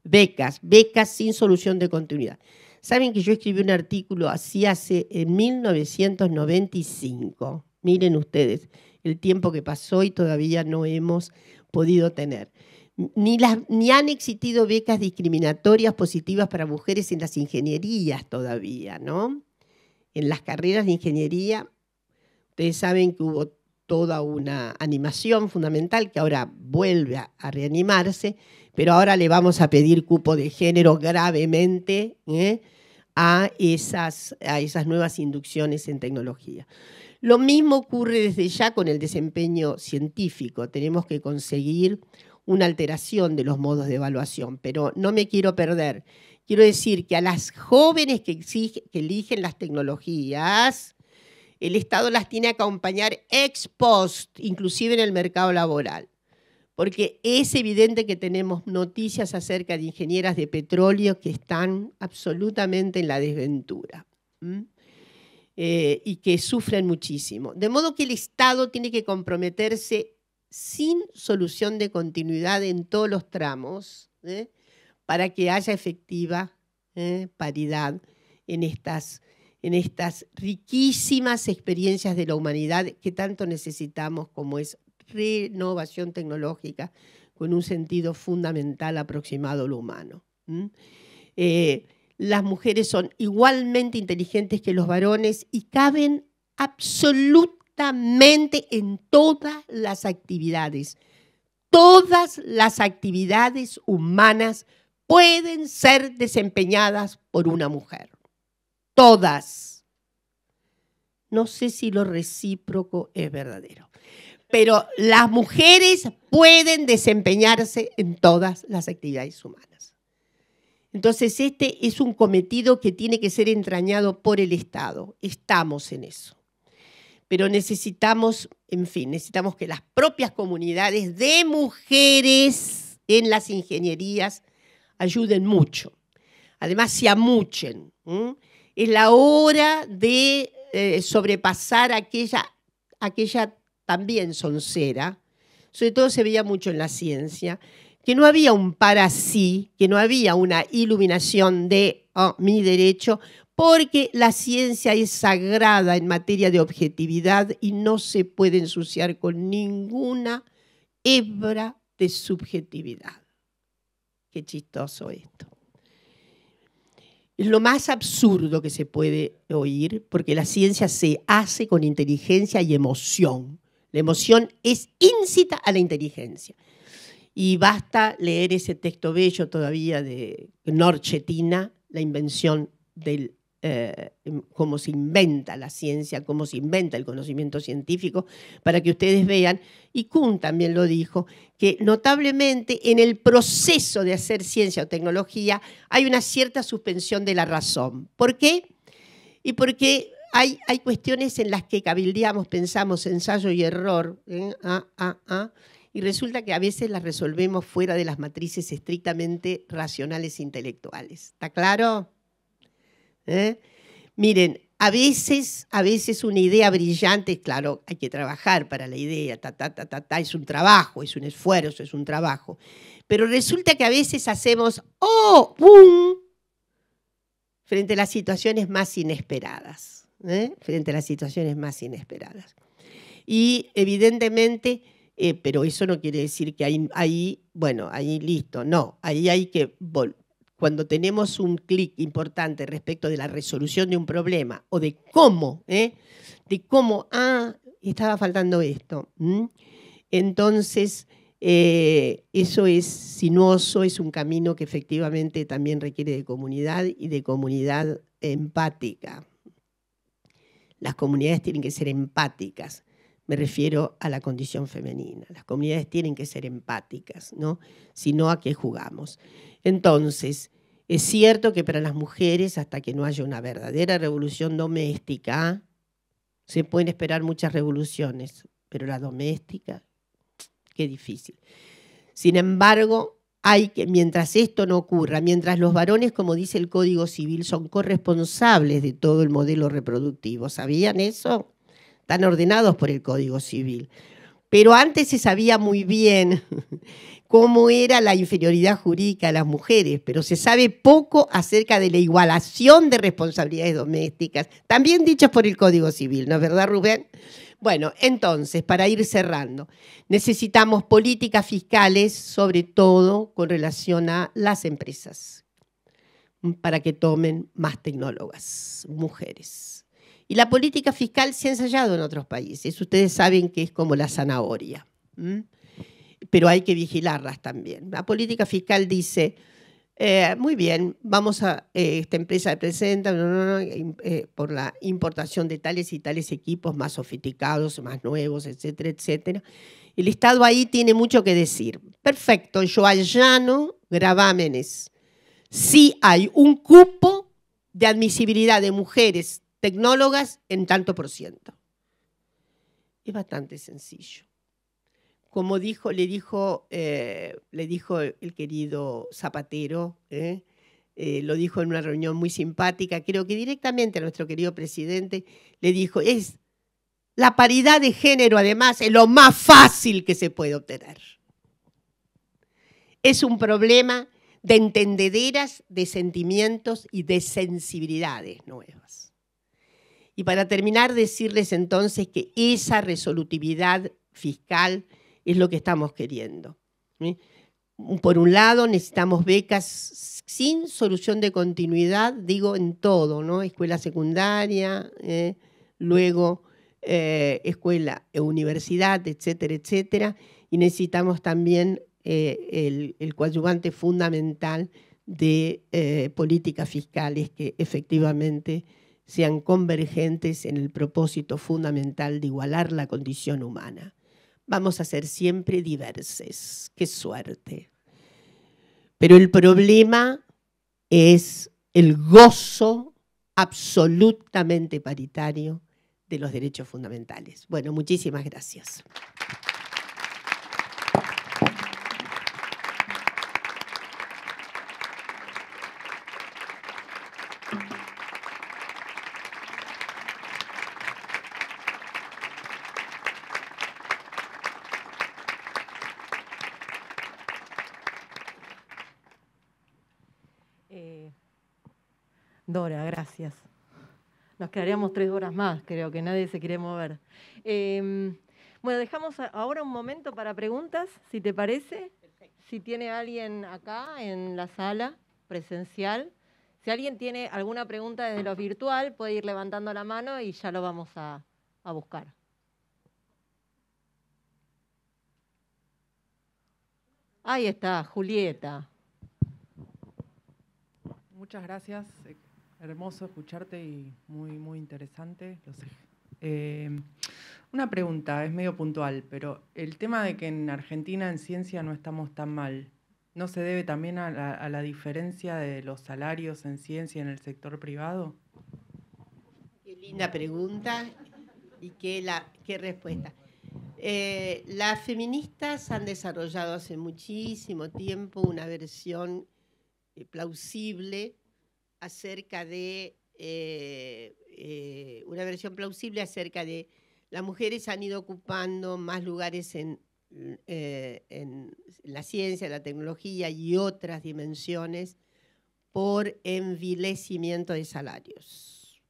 Becas sin solución de continuidad. Saben que yo escribí un artículo así en 1995. Miren ustedes el tiempo que pasó y todavía no hemos podido tener. Ni han existido becas discriminatorias positivas para mujeres en las ingenierías todavía, ¿no? En las carreras de ingeniería, ustedes saben que hubo toda una animación fundamental que ahora vuelve a reanimarse, pero ahora le vamos a pedir cupo de género gravemente a esas nuevas inducciones en tecnología. Lo mismo ocurre desde ya con el desempeño científico. Tenemos que conseguir una alteración de los modos de evaluación, pero no me quiero perder. Quiero decir que a las jóvenes que eligen las tecnologías, el Estado las tiene que acompañar ex post, inclusive en el mercado laboral, porque es evidente que tenemos noticias acerca de ingenieras de petróleo que están absolutamente en la desventura y que sufren muchísimo. De modo que el Estado tiene que comprometerse sin solución de continuidad en todos los tramos, para que haya efectiva paridad en estas riquísimas experiencias de la humanidad que tanto necesitamos, como es renovación tecnológica con un sentido fundamental aproximado a lo humano. Las mujeres son igualmente inteligentes que los varones y caben absolutamente en todas las actividades. Todas las actividades humanas pueden ser desempeñadas por una mujer. Todas. No sé si lo recíproco es verdadero, pero las mujeres pueden desempeñarse en todas las actividades humanas. Entonces, este es un cometido que tiene que ser entrañado por el Estado. Estamos en eso. Pero necesitamos que las propias comunidades de mujeres en las ingenierías ayuden mucho. Además, se amuchen. Es la hora de sobrepasar aquella también soncera, sobre todo se veía mucho en la ciencia, que no había un para sí, que no había una iluminación de mi derecho, porque la ciencia es sagrada en materia de objetividad y no se puede ensuciar con ninguna hebra de subjetividad. Qué chistoso esto. Es lo más absurdo que se puede oír, porque la ciencia se hace con inteligencia y emoción. La emoción incita a la inteligencia. Y basta leer ese texto bello todavía de Norchetina, la invención del cómo se inventa la ciencia, cómo se inventa el conocimiento científico, para que ustedes vean, y Kuhn también lo dijo, que notablemente en el proceso de hacer ciencia o tecnología hay una cierta suspensión de la razón. ¿Por qué? Y porque hay cuestiones en las que cabildeamos, pensamos, ensayo y error, y resulta que a veces las resolvemos fuera de las matrices estrictamente racionales e intelectuales. ¿Está claro? Miren, a veces una idea brillante, claro, hay que trabajar para la idea, es un trabajo, es un esfuerzo, es un trabajo. Pero resulta que a veces hacemos ¡boom! Frente a las situaciones más inesperadas. Frente a las situaciones más inesperadas. Y evidentemente, pero eso no quiere decir que ahí listo, no, ahí hay que cuando tenemos un clic importante respecto de la resolución de un problema o de cómo, estaba faltando esto. Entonces, Eso es sinuoso, es un camino que efectivamente también requiere de comunidad y de comunidad empática. Las comunidades tienen que ser empáticas. Me refiero a la condición femenina. Las comunidades tienen que ser empáticas, ¿no? Si no, ¿a qué jugamos? Entonces, es cierto que para las mujeres, hasta que no haya una verdadera revolución doméstica, se pueden esperar muchas revoluciones, pero la doméstica, qué difícil. Sin embargo, hay que, mientras esto no ocurra, mientras los varones, como dice el Código Civil, son corresponsables de todo el modelo reproductivo, ¿sabían eso? Están ordenados por el Código Civil. Pero antes se sabía muy bien cómo era la inferioridad jurídica de las mujeres, pero se sabe poco acerca de la igualación de responsabilidades domésticas, también dichas por el Código Civil, ¿no es verdad, Rubén? Bueno, entonces, para ir cerrando, necesitamos políticas fiscales, sobre todo con relación a las empresas, para que tomen más tecnólogas, mujeres. Y la política fiscal se ha ensayado en otros países. Ustedes saben que es como la zanahoria, pero hay que vigilarlas también. La política fiscal dice, muy bien, vamos a, esta empresa presenta por la importación de tales y tales equipos más sofisticados, más nuevos, etcétera, etcétera. El Estado ahí tiene mucho que decir. Perfecto, yo allano gravámenes. Sí hay un cupo de admisibilidad de mujeres tecnólogas en tanto por ciento. Es bastante sencillo. Como dijo, le dijo el querido Zapatero, lo dijo en una reunión muy simpática, creo que directamente a nuestro querido presidente, le dijo, la paridad de género además es lo más fácil que se puede obtener. Es un problema de entendederas, de sentimientos y de sensibilidades nuevas. Y para terminar, decirles entonces que esa resolutividad fiscal es lo que estamos queriendo. Por un lado, necesitamos becas sin solución de continuidad, digo en todo, ¿no? Escuela secundaria, luego escuela, universidad, etcétera, etcétera. Y necesitamos también el coadyuvante fundamental de políticas fiscales que efectivamente sean convergentes en el propósito fundamental de igualar la condición humana. Vamos a ser siempre diverses. ¡Qué suerte! Pero el problema es el gozo absolutamente paritario de los derechos fundamentales. Bueno, muchísimas gracias. Dora, gracias. Nos quedaríamos 3 horas más, creo que nadie se quiere mover. Bueno, dejamos ahora un momento para preguntas, si te parece. Perfecto. Si tiene alguien acá en la sala presencial. Si alguien tiene alguna pregunta desde lo virtual, puede ir levantando la mano y ya lo vamos a buscar. Ahí está, Julieta. Muchas gracias. Hermoso escucharte y muy, muy interesante. Una pregunta, es medio puntual, pero el tema de que en Argentina en ciencia no estamos tan mal, ¿no se debe también a la diferencia de los salarios en ciencia en el sector privado? Qué linda pregunta y qué respuesta. Las feministas han desarrollado hace muchísimo tiempo una versión plausible acerca de las mujeres han ido ocupando más lugares en la ciencia, la tecnología y otras dimensiones por envilecimiento de salarios.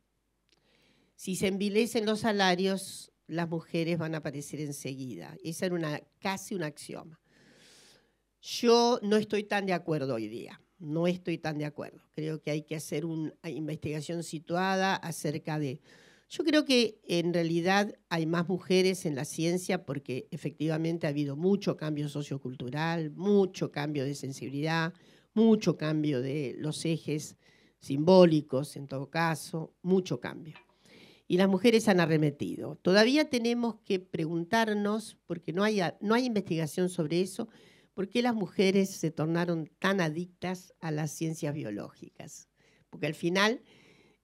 Si se envilecen los salarios, las mujeres van a aparecer enseguida. Esa era casi un axioma. Yo no estoy tan de acuerdo hoy día. No estoy tan de acuerdo. Creo que hay que hacer una investigación situada acerca de Yo creo que en realidad hay más mujeres en la ciencia porque efectivamente ha habido mucho cambio sociocultural, mucho cambio de sensibilidad, mucho cambio de los ejes simbólicos, en todo caso, mucho cambio. Y las mujeres han arremetido. Todavía tenemos que preguntarnos, porque no hay investigación sobre eso, por qué las mujeres se tornaron tan adictas a las ciencias biológicas. Porque al final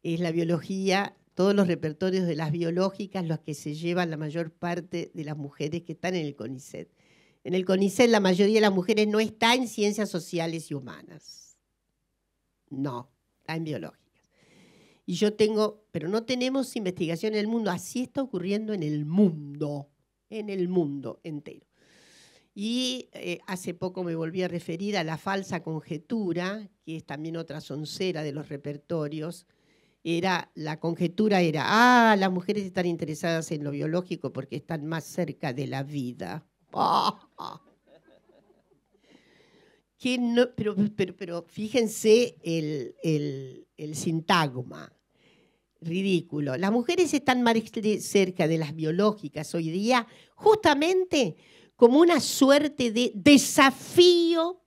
es la biología, todos los repertorios de las biológicas los que se llevan la mayor parte de las mujeres que están en el CONICET. En el CONICET la mayoría de las mujeres no está en ciencias sociales y humanas. No, está en biológicas. Y yo tengo, pero no tenemos investigación en el mundo. Así está ocurriendo en el mundo entero. Y hace poco me volví a referir a la falsa conjetura, que es también otra soncera de los repertorios. La conjetura era, las mujeres están interesadas en lo biológico porque están más cerca de la vida. Que no, pero fíjense el sintagma. Ridículo. Las mujeres están más cerca de las biológicas hoy día justamente como una suerte de desafío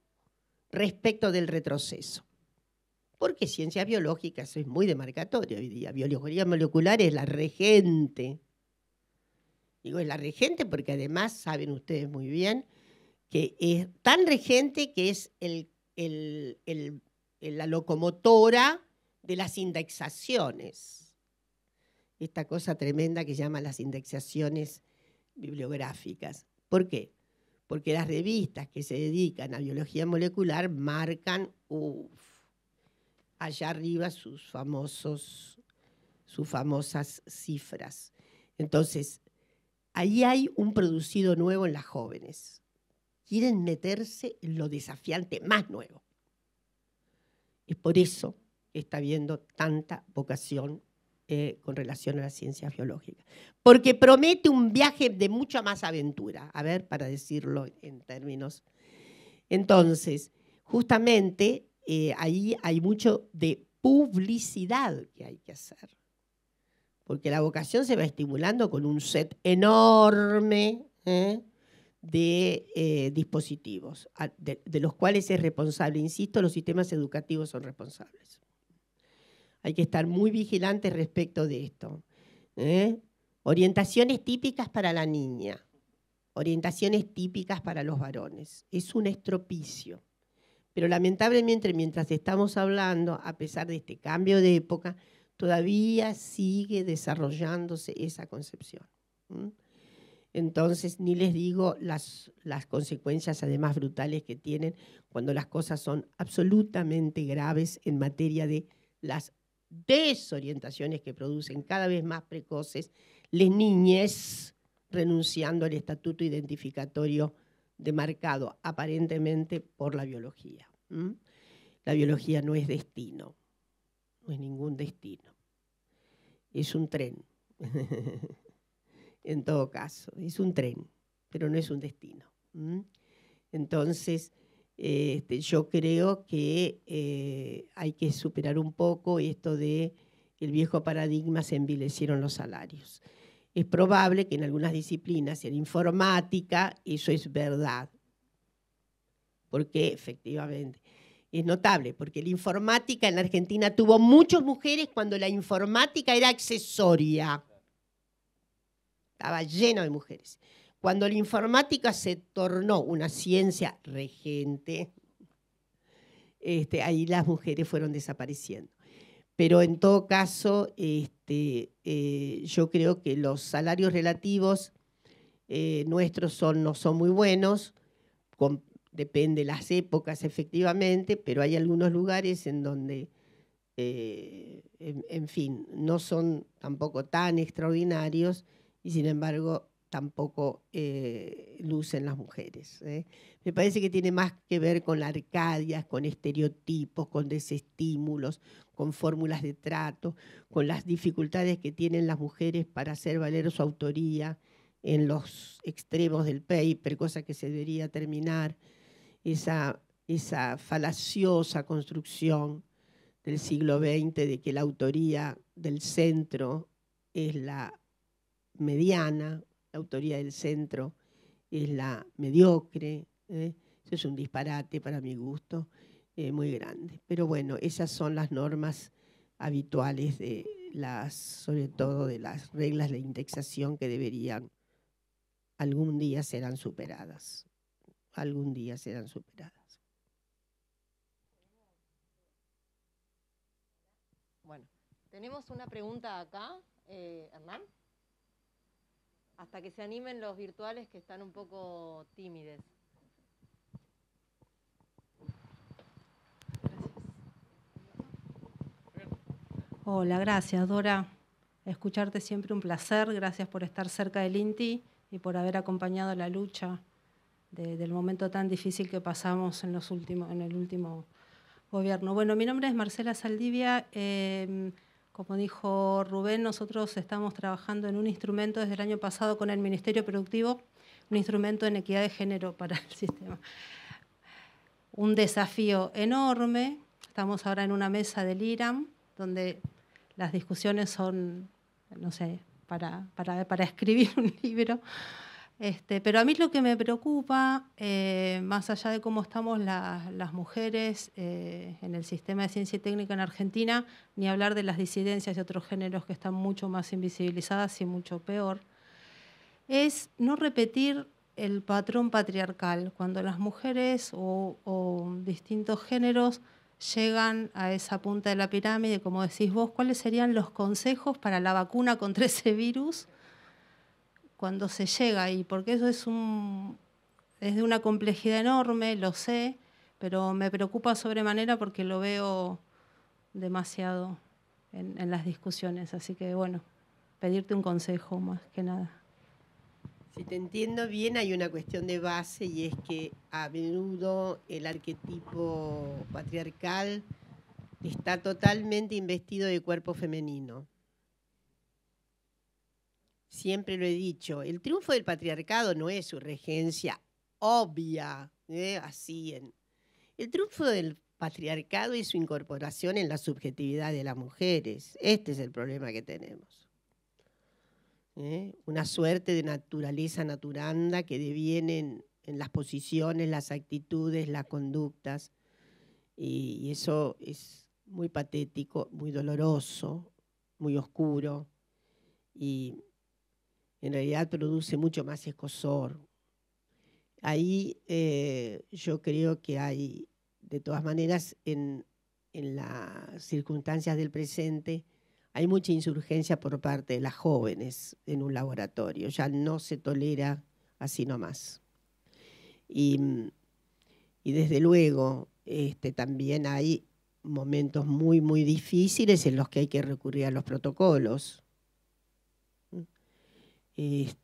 respecto del retroceso. Porque ciencias biológicas es muy demarcatorio hoy día. Biología molecular es la regente. Digo, es la regente porque además saben ustedes muy bien que es tan regente que es la locomotora de las indexaciones. Esta cosa tremenda que llaman las indexaciones bibliográficas. ¿Por qué? Porque las revistas que se dedican a biología molecular marcan allá arriba sus famosas cifras. Entonces, ahí hay un producido nuevo en las jóvenes. Quieren meterse en lo desafiante más nuevo. Es por eso que está habiendo tanta vocación con relación a las ciencias biológicas. Porque promete un viaje de mucha más aventura. A ver, para decirlo en términos. Entonces, justamente ahí hay mucho de publicidad que hay que hacer. Porque la vocación se va estimulando con un set enorme de dispositivos, de los cuales es responsable, insisto, los sistemas educativos son responsables. Hay que estar muy vigilantes respecto de esto. Orientaciones típicas para la niña, orientaciones típicas para los varones. Es un estropicio. Pero lamentablemente, mientras estamos hablando, a pesar de este cambio de época, todavía sigue desarrollándose esa concepción. Entonces, ni les digo las consecuencias además brutales que tienen cuando las cosas son absolutamente graves en materia de las desorientaciones que producen cada vez más precoces las niñez renunciando al estatuto identificatorio demarcado aparentemente por la biología. La biología no es destino, no es ningún destino, es un tren. En todo caso, es un tren, pero no es un destino. Entonces, yo creo que hay que superar un poco esto de el viejo paradigma, se envilecieron los salarios. Es probable que en algunas disciplinas, en informática, eso es verdad, porque efectivamente es notable, porque la informática en la Argentina tuvo muchas mujeres cuando la informática era accesoria. Estaba lleno de mujeres. Cuando la informática se tornó una ciencia regente, ahí las mujeres fueron desapareciendo. Pero en todo caso, yo creo que los salarios relativos nuestros no son muy buenos, depende de las épocas efectivamente, pero hay algunos lugares en donde, en fin, no son tampoco tan extraordinarios, y sin embargo tampoco lucen las mujeres. Me parece que tiene más que ver con la arcadia, con estereotipos, con desestímulos, con fórmulas de trato, con las dificultades que tienen las mujeres para hacer valer su autoría en los extremos del paper, cosa que se debería terminar, esa falaciosa construcción del siglo XX de que la autoría del centro es la mediana, la autoridad del centro es la mediocre. Eso es un disparate para mi gusto, muy grande. Pero bueno, esas son las normas habituales sobre todo de las reglas de indexación que deberían, algún día serán superadas. Algún día serán superadas. Bueno, tenemos una pregunta acá, Hernán. Hasta que se animen los virtuales que están un poco tímides. Hola, gracias, Dora. Escucharte siempre un placer. Gracias por estar cerca del INTI y por haber acompañado la lucha del momento tan difícil que pasamos en el último gobierno. Bueno, mi nombre es Marcela Saldivia. Como dijo Rubén, nosotros estamos trabajando en un instrumento desde el año pasado con el Ministerio Productivo, un instrumento en equidad de género para el sistema. Un desafío enorme. Estamos ahora en una mesa del IRAM, donde las discusiones son, no sé, para escribir un libro. Pero a mí lo que me preocupa, más allá de cómo estamos las mujeres en el sistema de ciencia y técnica en Argentina, ni hablar de las disidencias de otros géneros que están mucho más invisibilizadas y mucho peor, es no repetir el patrón patriarcal. Cuando las mujeres o distintos géneros llegan a esa punta de la pirámide, como decís vos, ¿cuáles serían los consejos para la vacuna contra ese virus cuando se llega ahí? Porque eso es de una complejidad enorme, lo sé, pero me preocupa sobremanera porque lo veo demasiado en las discusiones. Así que, bueno, pedirte un consejo más que nada. Si te entiendo bien, hay una cuestión de base y es que a menudo el arquetipo patriarcal está totalmente investido de cuerpo femenino. Siempre lo he dicho, el triunfo del patriarcado no es su regencia obvia, El triunfo del patriarcado es su incorporación en la subjetividad de las mujeres. Este es el problema que tenemos. Una suerte de naturaleza naturanda que deviene en las posiciones, las actitudes, las conductas, y eso es muy patético, muy doloroso, muy oscuro, y en realidad produce mucho más escozor. Ahí yo creo que hay, de todas maneras, en las circunstancias del presente, hay mucha insurgencia por parte de las jóvenes en un laboratorio. Ya no se tolera así nomás. Y desde luego también hay momentos muy, muy difíciles en los que hay que recurrir a los protocolos. Es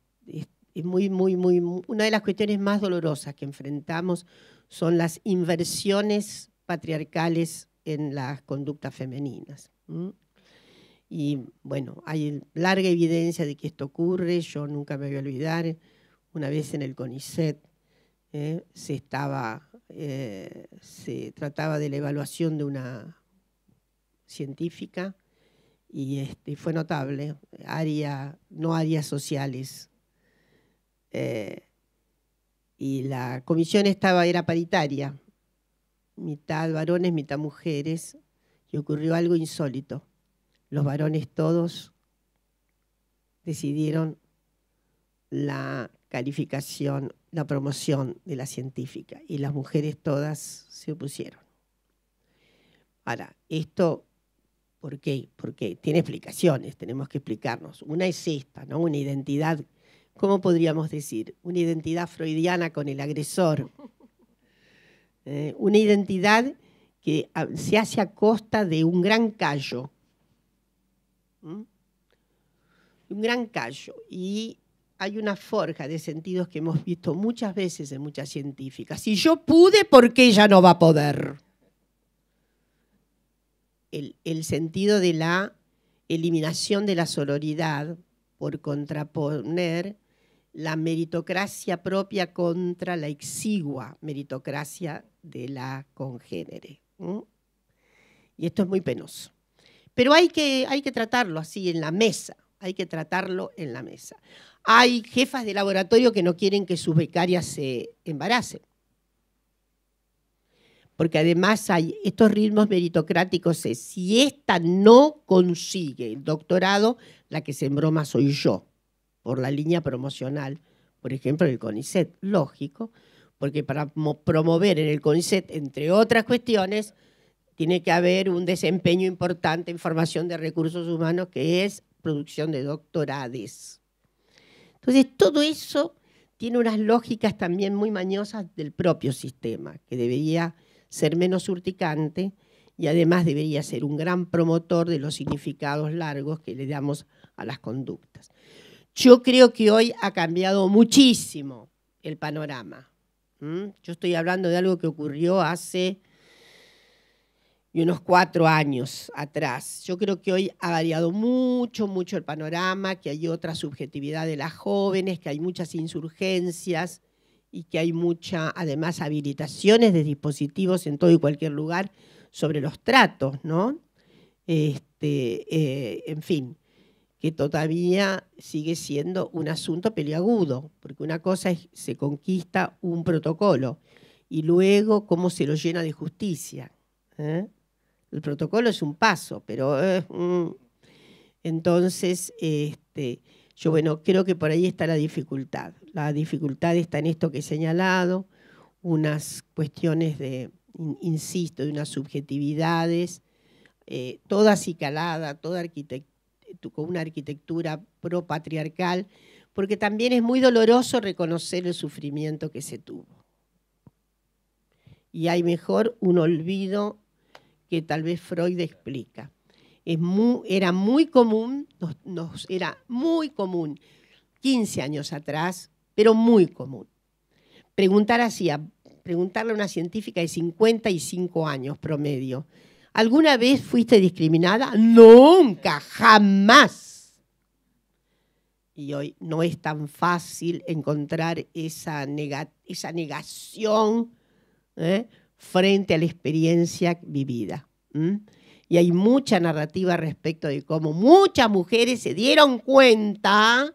una de las cuestiones más dolorosas que enfrentamos son las inversiones patriarcales en las conductas femeninas. Y bueno, hay larga evidencia de que esto ocurre. Yo nunca me voy a olvidar, una vez en el CONICET se trataba de la evaluación de una científica y fue notable, no áreas sociales. Y la comisión era paritaria, mitad varones, mitad mujeres, y ocurrió algo insólito. Los varones todos decidieron la calificación, la promoción de la científica, y las mujeres todas se opusieron. Ahora, esto, ¿por qué? Porque tiene explicaciones, tenemos que explicarnos. Una es esta, ¿no? Una identidad, ¿cómo podríamos decir? Una identidad freudiana con el agresor. Una identidad que se hace a costa de un gran callo. Un gran callo. Y hay una forja de sentidos que hemos visto muchas veces en muchas científicas. Si yo pude, ¿por qué ella no va a poder? El sentido de la eliminación de la sororidad por contraponer la meritocracia propia contra la exigua meritocracia de la congénere. Y esto es muy penoso. Pero hay que tratarlo así en la mesa. hay que tratarlo en la mesa. Hay jefas de laboratorio que no quieren que sus becarias se embaracen. Porque además hay estos ritmos meritocráticos, si esta no consigue el doctorado, la que se embroma soy yo, por la línea promocional, por ejemplo, el CONICET. Lógico, porque para promover en el CONICET, entre otras cuestiones, tiene que haber un desempeño importante en formación de recursos humanos, que es producción de doctorades. Entonces, todo eso tiene unas lógicas también muy mañosas del propio sistema, que debería ser menos urticante y además debería ser un gran promotor de los significados largos que le damos a las conductas. Yo creo que hoy ha cambiado muchísimo el panorama. Yo estoy hablando de algo que ocurrió hace unos 4 años atrás. Yo creo que hoy ha variado mucho, mucho el panorama, que hay otra subjetividad de las jóvenes, que hay muchas insurgencias y que hay mucha, además, habilitaciones de dispositivos en todo y cualquier lugar sobre los tratos, ¿no? En fin, que todavía sigue siendo un asunto peliagudo, porque una cosa es se conquista un protocolo y luego cómo se lo llena de justicia. El protocolo es un paso, pero entonces yo creo que por ahí está la dificultad. La dificultad está en esto que he señalado, unas cuestiones de, insisto, de unas subjetividades, toda acicalada, toda con una arquitectura pro-patriarcal, porque también es muy doloroso reconocer el sufrimiento que se tuvo. Y hay mejor un olvido que tal vez Freud explica. Era muy común, era muy común 15 años atrás, pero muy común. Preguntarle a una científica de 55 años promedio, ¿alguna vez fuiste discriminada? Nunca, jamás. Y hoy no es tan fácil encontrar esa negación frente a la experiencia vivida. Y hay mucha narrativa respecto de cómo muchas mujeres se dieron cuenta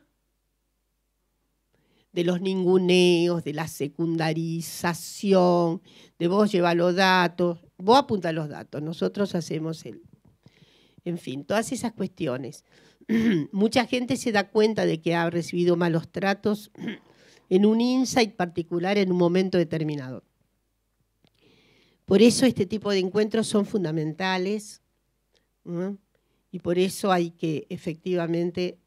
de los ninguneos, de la secundarización, de vos llevas los datos, vos apuntás los datos, nosotros hacemos en fin, todas esas cuestiones. Mucha gente se da cuenta de que ha recibido malos tratos en un insight particular en un momento determinado. Por eso este tipo de encuentros son fundamentales, ¿no? Y por eso hay que efectivamente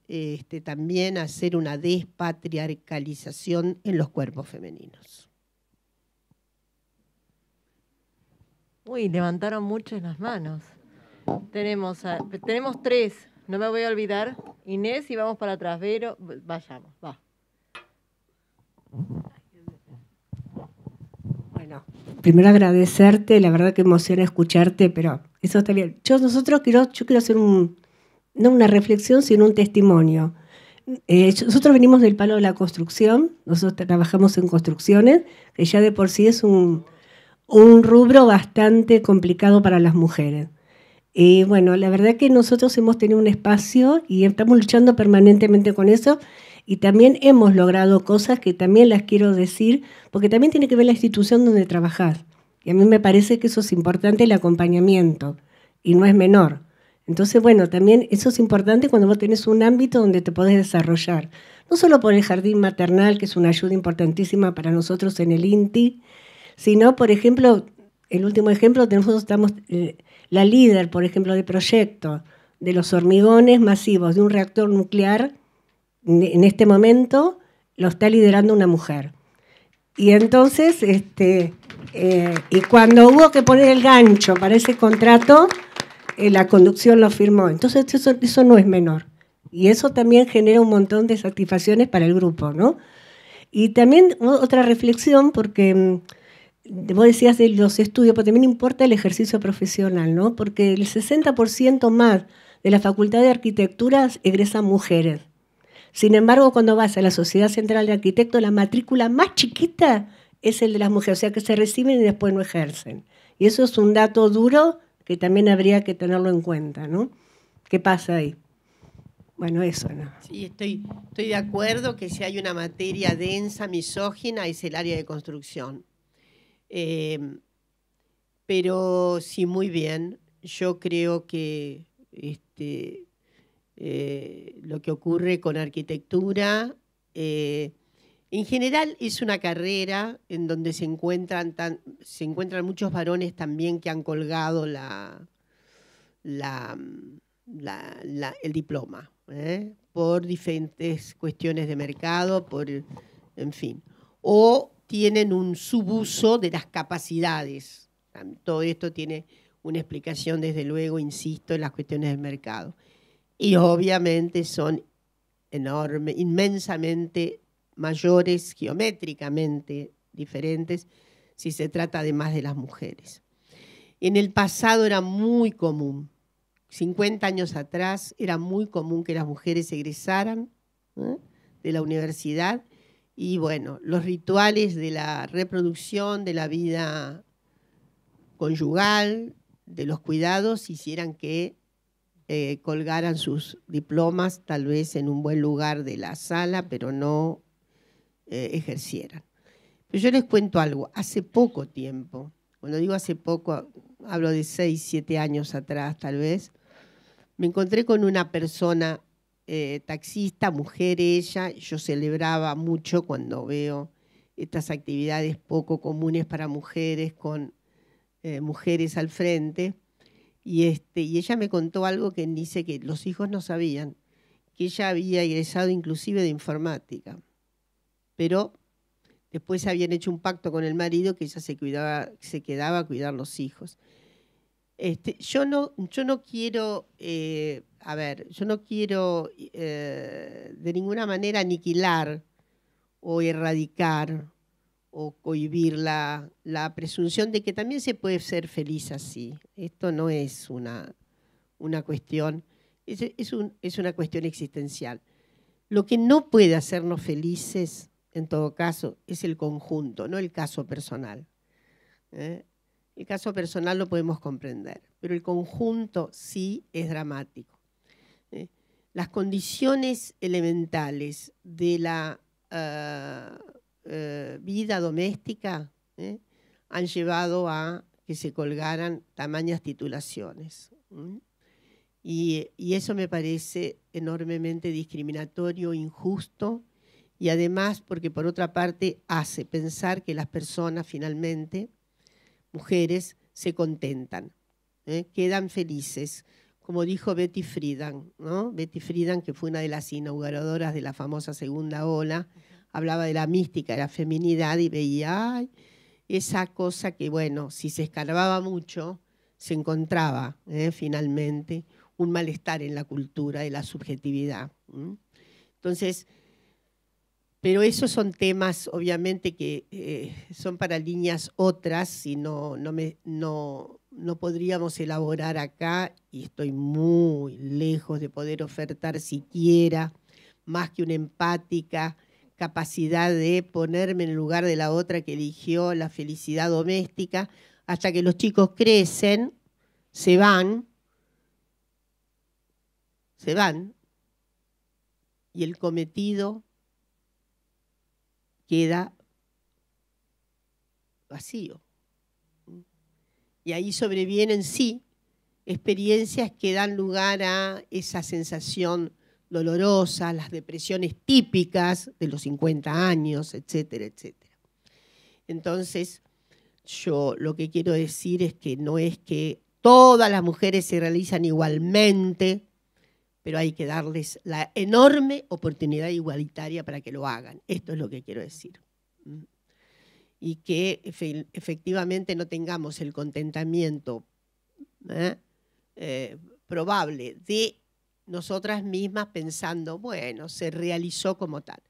también hacer una despatriarcalización en los cuerpos femeninos. Uy, levantaron muchas las manos. Tenemos 3, no me voy a olvidar. Inés, y vamos para atrás. Vero, vayamos, va. Bueno, primero agradecerte, la verdad que emociona escucharte, pero eso está bien. Yo quiero hacer no una reflexión, sino un testimonio. Nosotros venimos del palo de la construcción, nosotros trabajamos en construcciones, que ya de por sí es un rubro bastante complicado para las mujeres. Y bueno, la verdad que nosotros hemos tenido un espacio y estamos luchando permanentemente con eso, y también hemos logrado cosas que también las quiero decir, porque también tiene que ver la institución donde trabajás. Y a mí me parece que eso es importante, el acompañamiento, y no es menor. Entonces, bueno, también eso es importante cuando vos tenés un ámbito donde te podés desarrollar. No solo por el jardín maternal, que es una ayuda importantísima para nosotros en el INTI, sino, por ejemplo, el último ejemplo, nosotros estamos, la líder, por ejemplo, de proyecto de los hormigones masivos de un reactor nuclear, en este momento lo está liderando una mujer. Y entonces, y cuando hubo que poner el gancho para ese contrato, la conducción lo firmó. Entonces eso no es menor. Y eso también genera un montón de satisfacciones para el grupo, ¿no? Y también otra reflexión, porque vos decías de los estudios, pero también importa el ejercicio profesional, ¿no? Porque el 60% más de la Facultad de Arquitectura egresan mujeres. Sin embargo, cuando vas a la Sociedad Central de Arquitectos, la matrícula más chiquita es el de las mujeres, o sea que se reciben y después no ejercen. Y eso es un dato duro que también habría que tenerlo en cuenta, ¿no? ¿Qué pasa ahí? Bueno, eso no. Sí, estoy de acuerdo que si hay una materia densa, misógina, es el área de construcción. Pero sí, muy bien. Yo creo que lo que ocurre con arquitectura, en general es una carrera en donde se encuentran muchos varones también que han colgado el diploma, por diferentes cuestiones de mercado, en fin, o tienen un subuso de las capacidades. Todo esto tiene una explicación, desde luego, insisto, en las cuestiones del mercado. Y obviamente son inmensamente mayores, geométricamente diferentes, si se trata además de las mujeres. En el pasado era muy común, 50 años atrás, era muy común que las mujeres egresaran de la universidad y, bueno, los rituales de la reproducción, de la vida conyugal, de los cuidados, hicieran que colgaran sus diplomas tal vez en un buen lugar de la sala, pero no ejercieran. Pero yo les cuento algo. Hace poco tiempo, cuando digo hace poco, hablo de 6, 7 años atrás tal vez, me encontré con una persona taxista, mujer ella. Yo celebraba mucho cuando veo estas actividades poco comunes para mujeres, con mujeres al frente. Y ella me contó algo que dice que los hijos no sabían, que ella había egresado inclusive de informática, pero después habían hecho un pacto con el marido que ella se quedaba a cuidar los hijos. Yo no quiero, yo no quiero de ninguna manera aniquilar o erradicar o cohibir la presunción de que también se puede ser feliz así. Esto no es una cuestión, es una cuestión existencial. Lo que no puede hacernos felices, en todo caso, es el conjunto, no el caso personal. El caso personal lo podemos comprender, pero el conjunto sí es dramático. Las condiciones elementales de la vida doméstica han llevado a que se colgaran tamañas titulaciones. Y eso me parece enormemente discriminatorio, injusto, y además porque por otra parte hace pensar que las personas finalmente, mujeres, se contentan, quedan felices. Como dijo Betty Friedan, ¿no? Betty Friedan, que fue una de las inauguradoras de la famosa segunda ola, hablaba de la mística, de la feminidad y veía esa cosa que, bueno, si se escarbaba mucho, se encontraba finalmente un malestar en la cultura de la subjetividad. Entonces, pero esos son temas, obviamente, que son para líneas otras y no podríamos elaborar acá, y estoy muy lejos de poder ofertar siquiera más que una empática capacidad de ponerme en el lugar de la otra que eligió la felicidad doméstica, hasta que los chicos crecen, se van, y el cometido queda vacío. Y ahí sobrevienen, sí, experiencias que dan lugar a esa sensación dolorosa, las depresiones típicas de los 50 años, etcétera, etcétera. Entonces, yo lo que quiero decir es que no es que todas las mujeres se realizan igualmente, pero hay que darles la enorme oportunidad igualitaria para que lo hagan. Esto es lo que quiero decir. Y que efectivamente no tengamos el contentamiento probable de nosotras mismas pensando, bueno, se realizó como tal.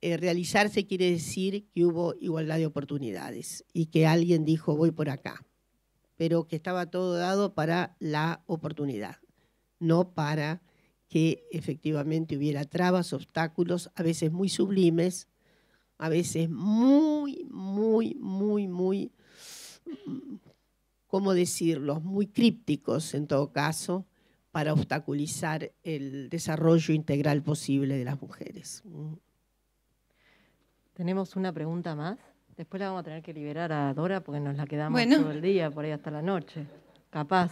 Realizarse quiere decir que hubo igualdad de oportunidades y que alguien dijo, voy por acá, pero que estaba todo dado para la oportunidad, no para que efectivamente hubiera trabas, obstáculos, a veces muy sublimes, a veces muy, ¿cómo decirlo?, muy crípticos en todo caso, para obstaculizar el desarrollo integral posible de las mujeres. Tenemos una pregunta más. Después la vamos a tener que liberar a Dora porque nos la quedamos Bueno. todo el día, por ahí hasta la noche. Capaz.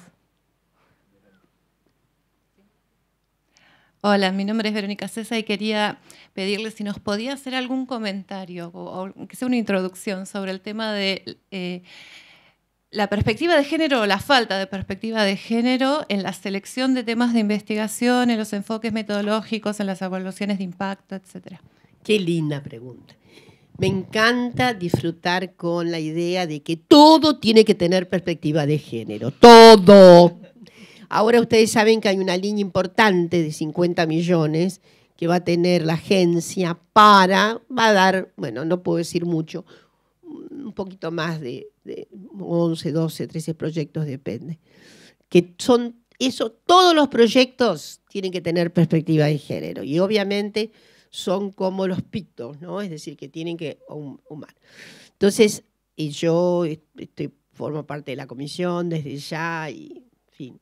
Hola, mi nombre es Verónica Cesa y quería pedirle si nos podía hacer algún comentario o que sea una introducción sobre el tema de la perspectiva de género o la falta de perspectiva de género en la selección de temas de investigación, en los enfoques metodológicos, en las evaluaciones de impacto, etcétera. Qué linda pregunta. Me encanta disfrutar con la idea de que todo tiene que tener perspectiva de género, todo. Ahora ustedes saben que hay una línea importante de 50 millones que va a tener la agencia va a dar, bueno, no puedo decir mucho, un poquito más de 11, 12, 13 proyectos, depende. Que son eso, todos los proyectos tienen que tener perspectiva de género y obviamente son como los pitos, ¿no? Es decir, que tienen que humar. Entonces, y yo formo parte de la comisión desde ya y, en fin,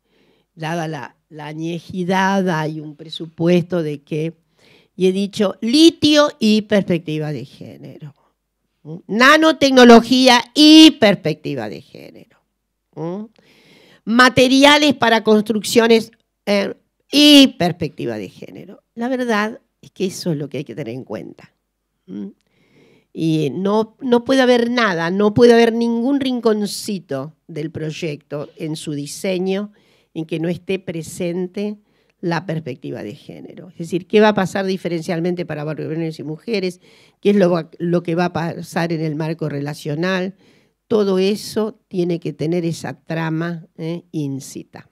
dada la añejidad, hay un presupuesto de que, y he dicho, litio y perspectiva de género. Nanotecnología y perspectiva de género. Materiales para construcciones y perspectiva de género. La verdad es que eso es lo que hay que tener en cuenta. Y no puede haber nada, no puede haber ningún rinconcito del proyecto en su diseño en que no esté presente la perspectiva de género. Es decir, ¿qué va a pasar diferencialmente para varones y mujeres? ¿Qué es lo que va a pasar en el marco relacional? Todo eso tiene que tener esa trama íncita.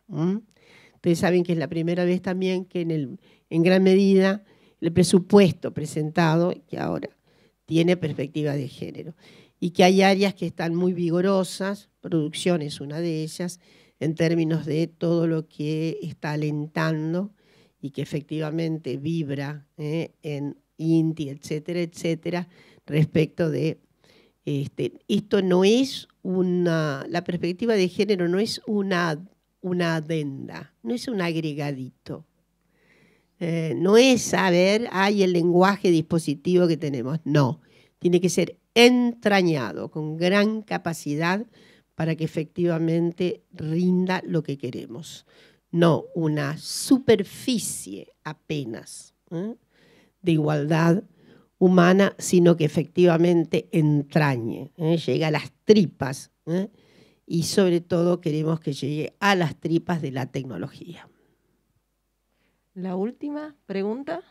Ustedes saben que es la primera vez también que en gran medida el presupuesto presentado, que ahora tiene perspectiva de género, y que hay áreas que están muy vigorosas, producción es una de ellas, en términos de todo lo que está alentando y que efectivamente vibra en INTI, etcétera, etcétera, respecto de esto no es la perspectiva de género no es una adenda, no es un agregadito. No es saber, el lenguaje dispositivo que tenemos, no. Tiene que ser entrañado, con gran capacidad para que efectivamente rinda lo que queremos. No una superficie apenas de igualdad humana, sino que efectivamente entrañe, llegue a las tripas y sobre todo queremos que llegue a las tripas de la tecnología. La última pregunta.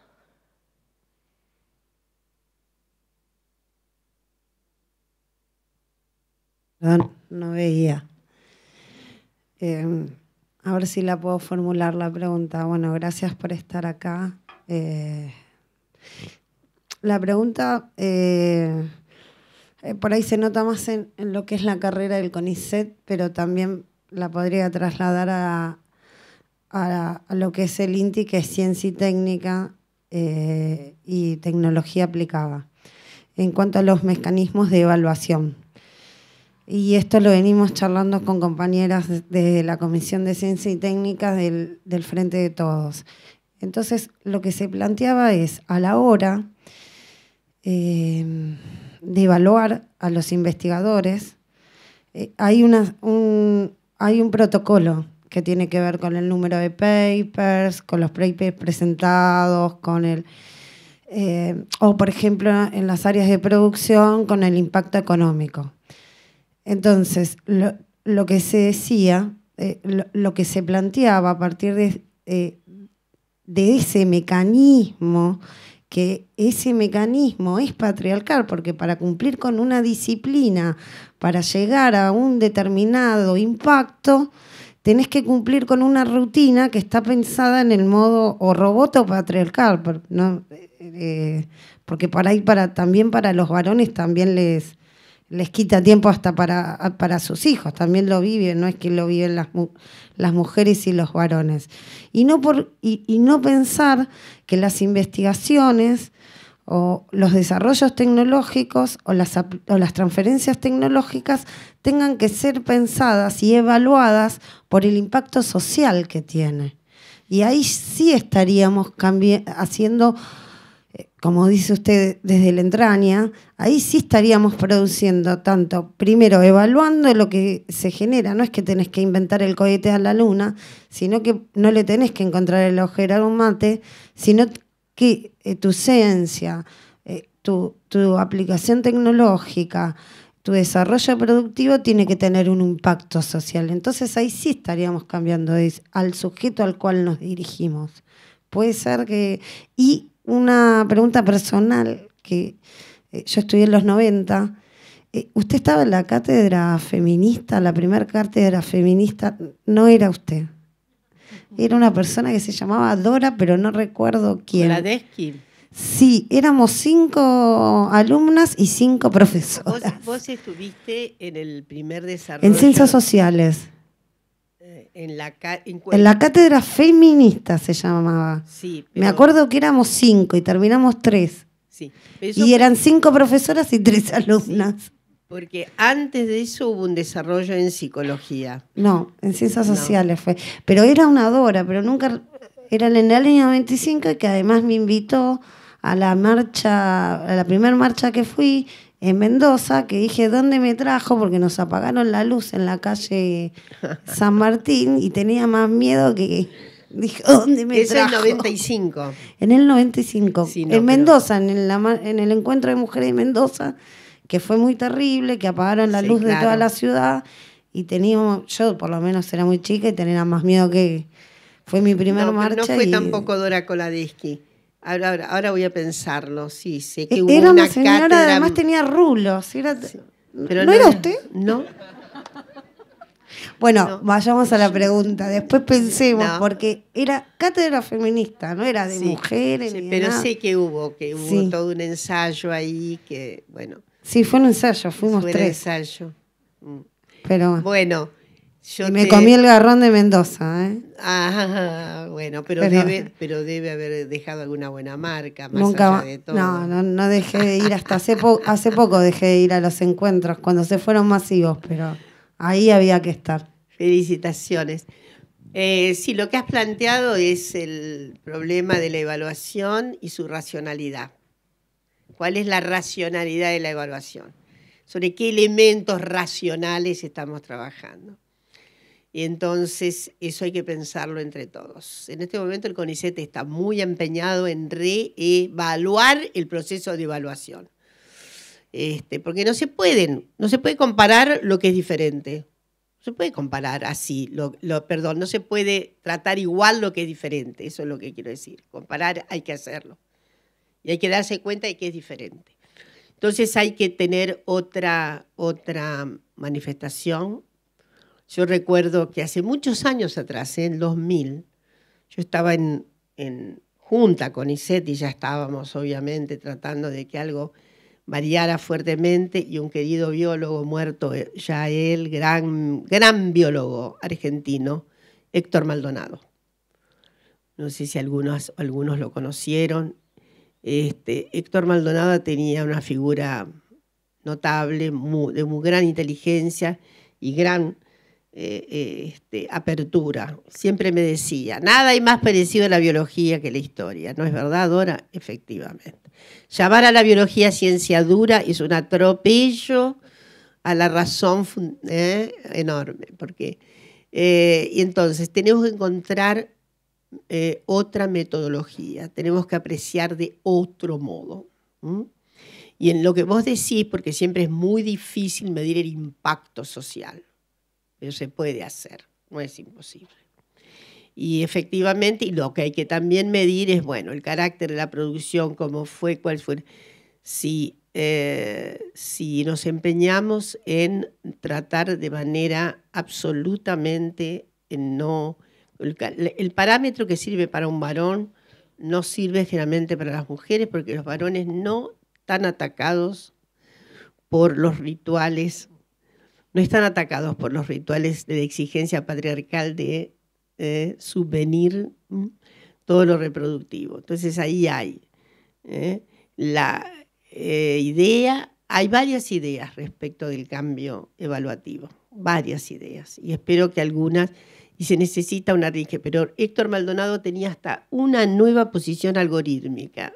Perdón, no veía. A ver si la puedo formular la pregunta. Bueno, gracias por estar acá. La pregunta, por ahí se nota más en lo que es la carrera del CONICET, pero también la podría trasladar a lo que es el INTI, que es Ciencia y Técnica y Tecnología Aplicada, en cuanto a los mecanismos de evaluación. Y esto lo venimos charlando con compañeras de la Comisión de Ciencia y Técnica del Frente de Todos. Entonces, lo que se planteaba es, a la hora de evaluar a los investigadores, hay un protocolo que tiene que ver con el número de papers, con los papers presentados, con o por ejemplo en las áreas de producción, con el impacto económico. Entonces, lo que se decía, lo que se planteaba a partir de ese mecanismo, que ese mecanismo es patriarcal, porque para cumplir con una disciplina, para llegar a un determinado impacto, tenés que cumplir con una rutina que está pensada en el modo o robot o patriarcal, ¿no? Porque por ahí también para los varones también les quita tiempo hasta para sus hijos, también lo viven, no es que lo viven las mujeres y los varones. Y no pensar que las investigaciones o los desarrollos tecnológicos o las transferencias tecnológicas tengan que ser pensadas y evaluadas por el impacto social que tiene. Y ahí sí estaríamos haciendo, como dice usted, desde la entraña, ahí sí estaríamos produciendo tanto, primero, evaluando lo que se genera. No es que tenés que inventar el cohete a la luna, sino que no le tenés que encontrar el agujero a un mate, sino que tu ciencia, tu aplicación tecnológica, tu desarrollo productivo tiene que tener un impacto social. Entonces ahí sí estaríamos cambiando al sujeto al cual nos dirigimos. Puede ser que... Y una pregunta personal, que yo estudié en los 90. ¿Usted estaba en la cátedra feminista, la primera cátedra feminista? No era usted. Era una persona que se llamaba Dora, pero no recuerdo quién. Bradeschi. Sí, éramos 5 alumnas y 5 profesoras. Vos estuviste en el primer desarrollo. En Ciencias Sociales. En la cátedra feminista se llamaba. Sí, pero... Me acuerdo que éramos 5 y terminamos 3. Sí, y eran 5 profesoras y 3 alumnas. Sí, porque antes de eso hubo un desarrollo en psicología. No, en Ciencias Sociales fue. Pero era una Dora, pero nunca... Era en el año 95 y que además me invitó a la marcha, a la primera marcha que fui en Mendoza, que dije, ¿dónde me trajo? Porque nos apagaron la luz en la calle San Martín y tenía más miedo que... Dije, ¿dónde me trajo? Es el 95. En el 95. Sí, no, en Mendoza, en el encuentro de mujeres de Mendoza, que fue muy terrible, que apagaron la luz de toda la ciudad y teníamos, yo por lo menos era muy chica y tenía más miedo que... Fue mi primera marcha. No fue tampoco Dora Koladeschi. Ahora voy a pensarlo. Sí, sé que hubo era una señora, cátedra. Además tenía rulos. Sí, pero ¿No era usted? No. Bueno, vayamos a la pregunta. Después pensemos, porque era cátedra feminista, no era de mujeres. Sí, ni pero nada. sé que hubo todo un ensayo ahí que, bueno. Sí, fue un ensayo, fuimos 3. Ensayo. Pero bueno. Y me comí el garrón de Mendoza, ¿eh? Bueno, pero debe haber dejado alguna buena marca, más nunca, allá de todo. No dejé de ir hasta hace poco dejé de ir a los encuentros, cuando se fueron masivos, pero ahí había que estar. Felicitaciones. Sí, lo que has planteado es el problema de la evaluación y su racionalidad. ¿Cuál es la racionalidad de la evaluación? ¿Sobre qué elementos racionales estamos trabajando? Y entonces eso hay que pensarlo entre todos. En este momento el CONICET está muy empeñado en reevaluar el proceso de evaluación. Porque no se puede comparar lo que es diferente. No se puede comparar así, no se puede tratar igual lo que es diferente. Eso es lo que quiero decir. Comparar hay que hacerlo. Y hay que darse cuenta de que es diferente. Entonces hay que tener otra manifestación. Yo recuerdo que hace muchos años atrás, en 2000, yo estaba en junta con CONICET y ya estábamos obviamente tratando de que algo variara fuertemente, y un querido biólogo muerto, ya él, gran biólogo argentino, Héctor Maldonado. No sé si algunos lo conocieron. Héctor Maldonado tenía una figura notable, de muy gran inteligencia y gran apertura. Siempre me decía, nada hay más parecido a la biología que la historia. ¿No es verdad, Dora? Efectivamente. Llamar a la biología ciencia dura es un atropello a la razón enorme. Y entonces tenemos que encontrar otra metodología, tenemos que apreciar de otro modo. Y en lo que vos decís, porque siempre es muy difícil medir el impacto social, pero se puede hacer, no es imposible. Y efectivamente, y lo que hay que también medir es, bueno, el carácter de la producción, cómo fue, cuál fue. Si nos empeñamos en tratar de manera absolutamente no... El parámetro que sirve para un varón no sirve generalmente para las mujeres, porque los varones no están atacados por los rituales, no están atacados por los rituales de la exigencia patriarcal de subvenir todo lo reproductivo. Entonces ahí hay la idea, hay varias ideas respecto del cambio evaluativo, varias ideas, y espero que algunas, y se necesita una RIGE, pero Héctor Maldonado tenía hasta una nueva posición algorítmica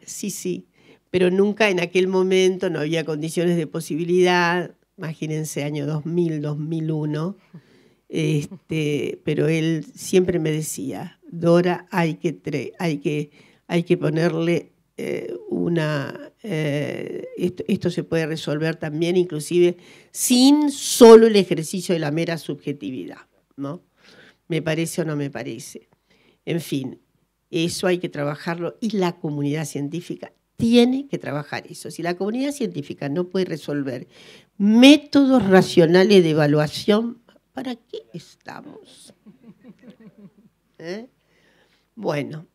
sí, pero nunca en aquel momento no había condiciones de posibilidad, imagínense año 2000, 2001, pero él siempre me decía, Dora, hay que ponerle esto se puede resolver también, inclusive sin solo el ejercicio de la mera subjetividad, ¿no? ¿Me parece o no me parece? En fin, eso hay que trabajarlo y la comunidad científica tiene que trabajar eso. Si la comunidad científica no puede resolver métodos racionales de evaluación, ¿para qué estamos? Bueno,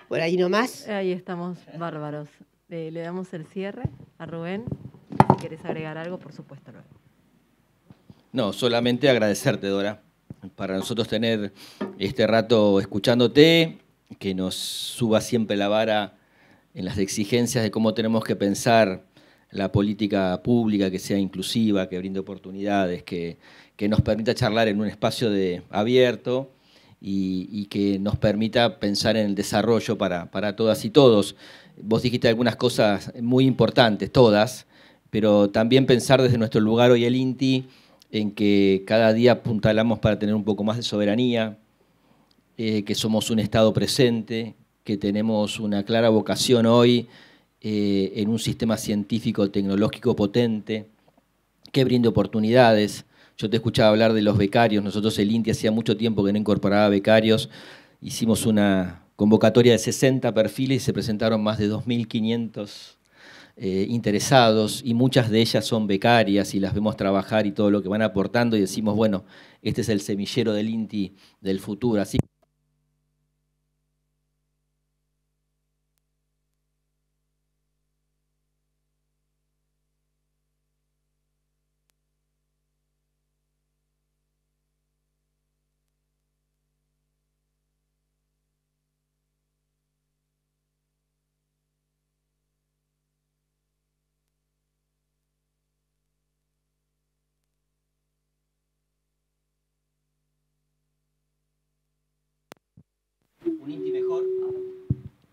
por ahí nomás. Ahí estamos, bárbaros. Le damos el cierre a Rubén. Si quieres agregar algo, por supuesto. No, solamente agradecerte, Dora, para nosotros tener este rato escuchándote, que nos suba siempre la vara en las exigencias de cómo tenemos que pensar la política pública, que sea inclusiva, que brinde oportunidades, que nos permita charlar en un espacio abierto y que nos permita pensar en el desarrollo para todas y todos. Vos dijiste algunas cosas muy importantes, todas, pero también pensar desde nuestro lugar hoy el INTI en que cada día apuntalamos para tener un poco más de soberanía, que somos un Estado presente, que tenemos una clara vocación hoy en un sistema científico tecnológico potente, que brinde oportunidades. Yo te escuchaba hablar de los becarios. Nosotros el INTI hacía mucho tiempo que no incorporaba becarios. Hicimos una convocatoria de 60 perfiles y se presentaron más de 2.500 interesados, y muchas de ellas son becarias y las vemos trabajar y todo lo que van aportando y decimos, bueno, este es el semillero del INTI del futuro. Así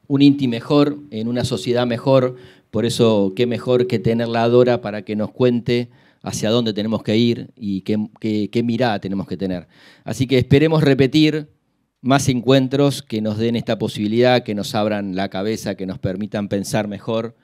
un INTI mejor, en una sociedad mejor. Por eso, qué mejor que tenerla a Dora para que nos cuente hacia dónde tenemos que ir y qué mirada tenemos que tener. Así que esperemos repetir más encuentros que nos den esta posibilidad, que nos abran la cabeza, que nos permitan pensar mejor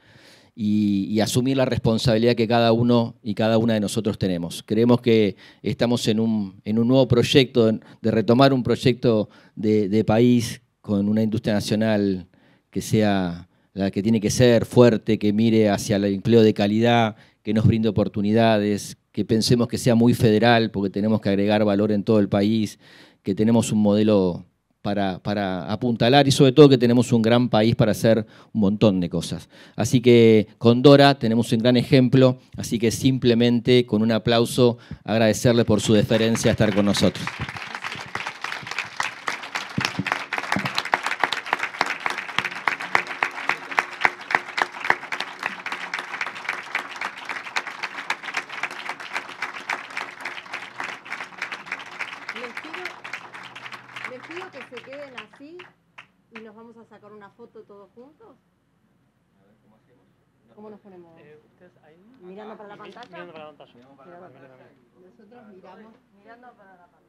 y asumir la responsabilidad que cada uno y cada una de nosotros tenemos. Creemos que estamos en un nuevo proyecto, de retomar un proyecto de país con una industria nacional que sea la que tiene que ser, fuerte, que mire hacia el empleo de calidad, que nos brinde oportunidades, que pensemos que sea muy federal, porque tenemos que agregar valor en todo el país, que tenemos un modelo para apuntalar y sobre todo que tenemos un gran país para hacer un montón de cosas. Así que con Dora tenemos un gran ejemplo, así que simplemente con un aplauso agradecerle por su deferencia a estar con nosotros. Les pido que se queden así y nos vamos a sacar una foto todos juntos. A ver, ¿cómo hacemos? ¿Cómo nos ponemos? Ustedes ahí. ¿Mirando para la pantalla? Mirando para la pantalla. Nosotros miramos mirando para la pantalla.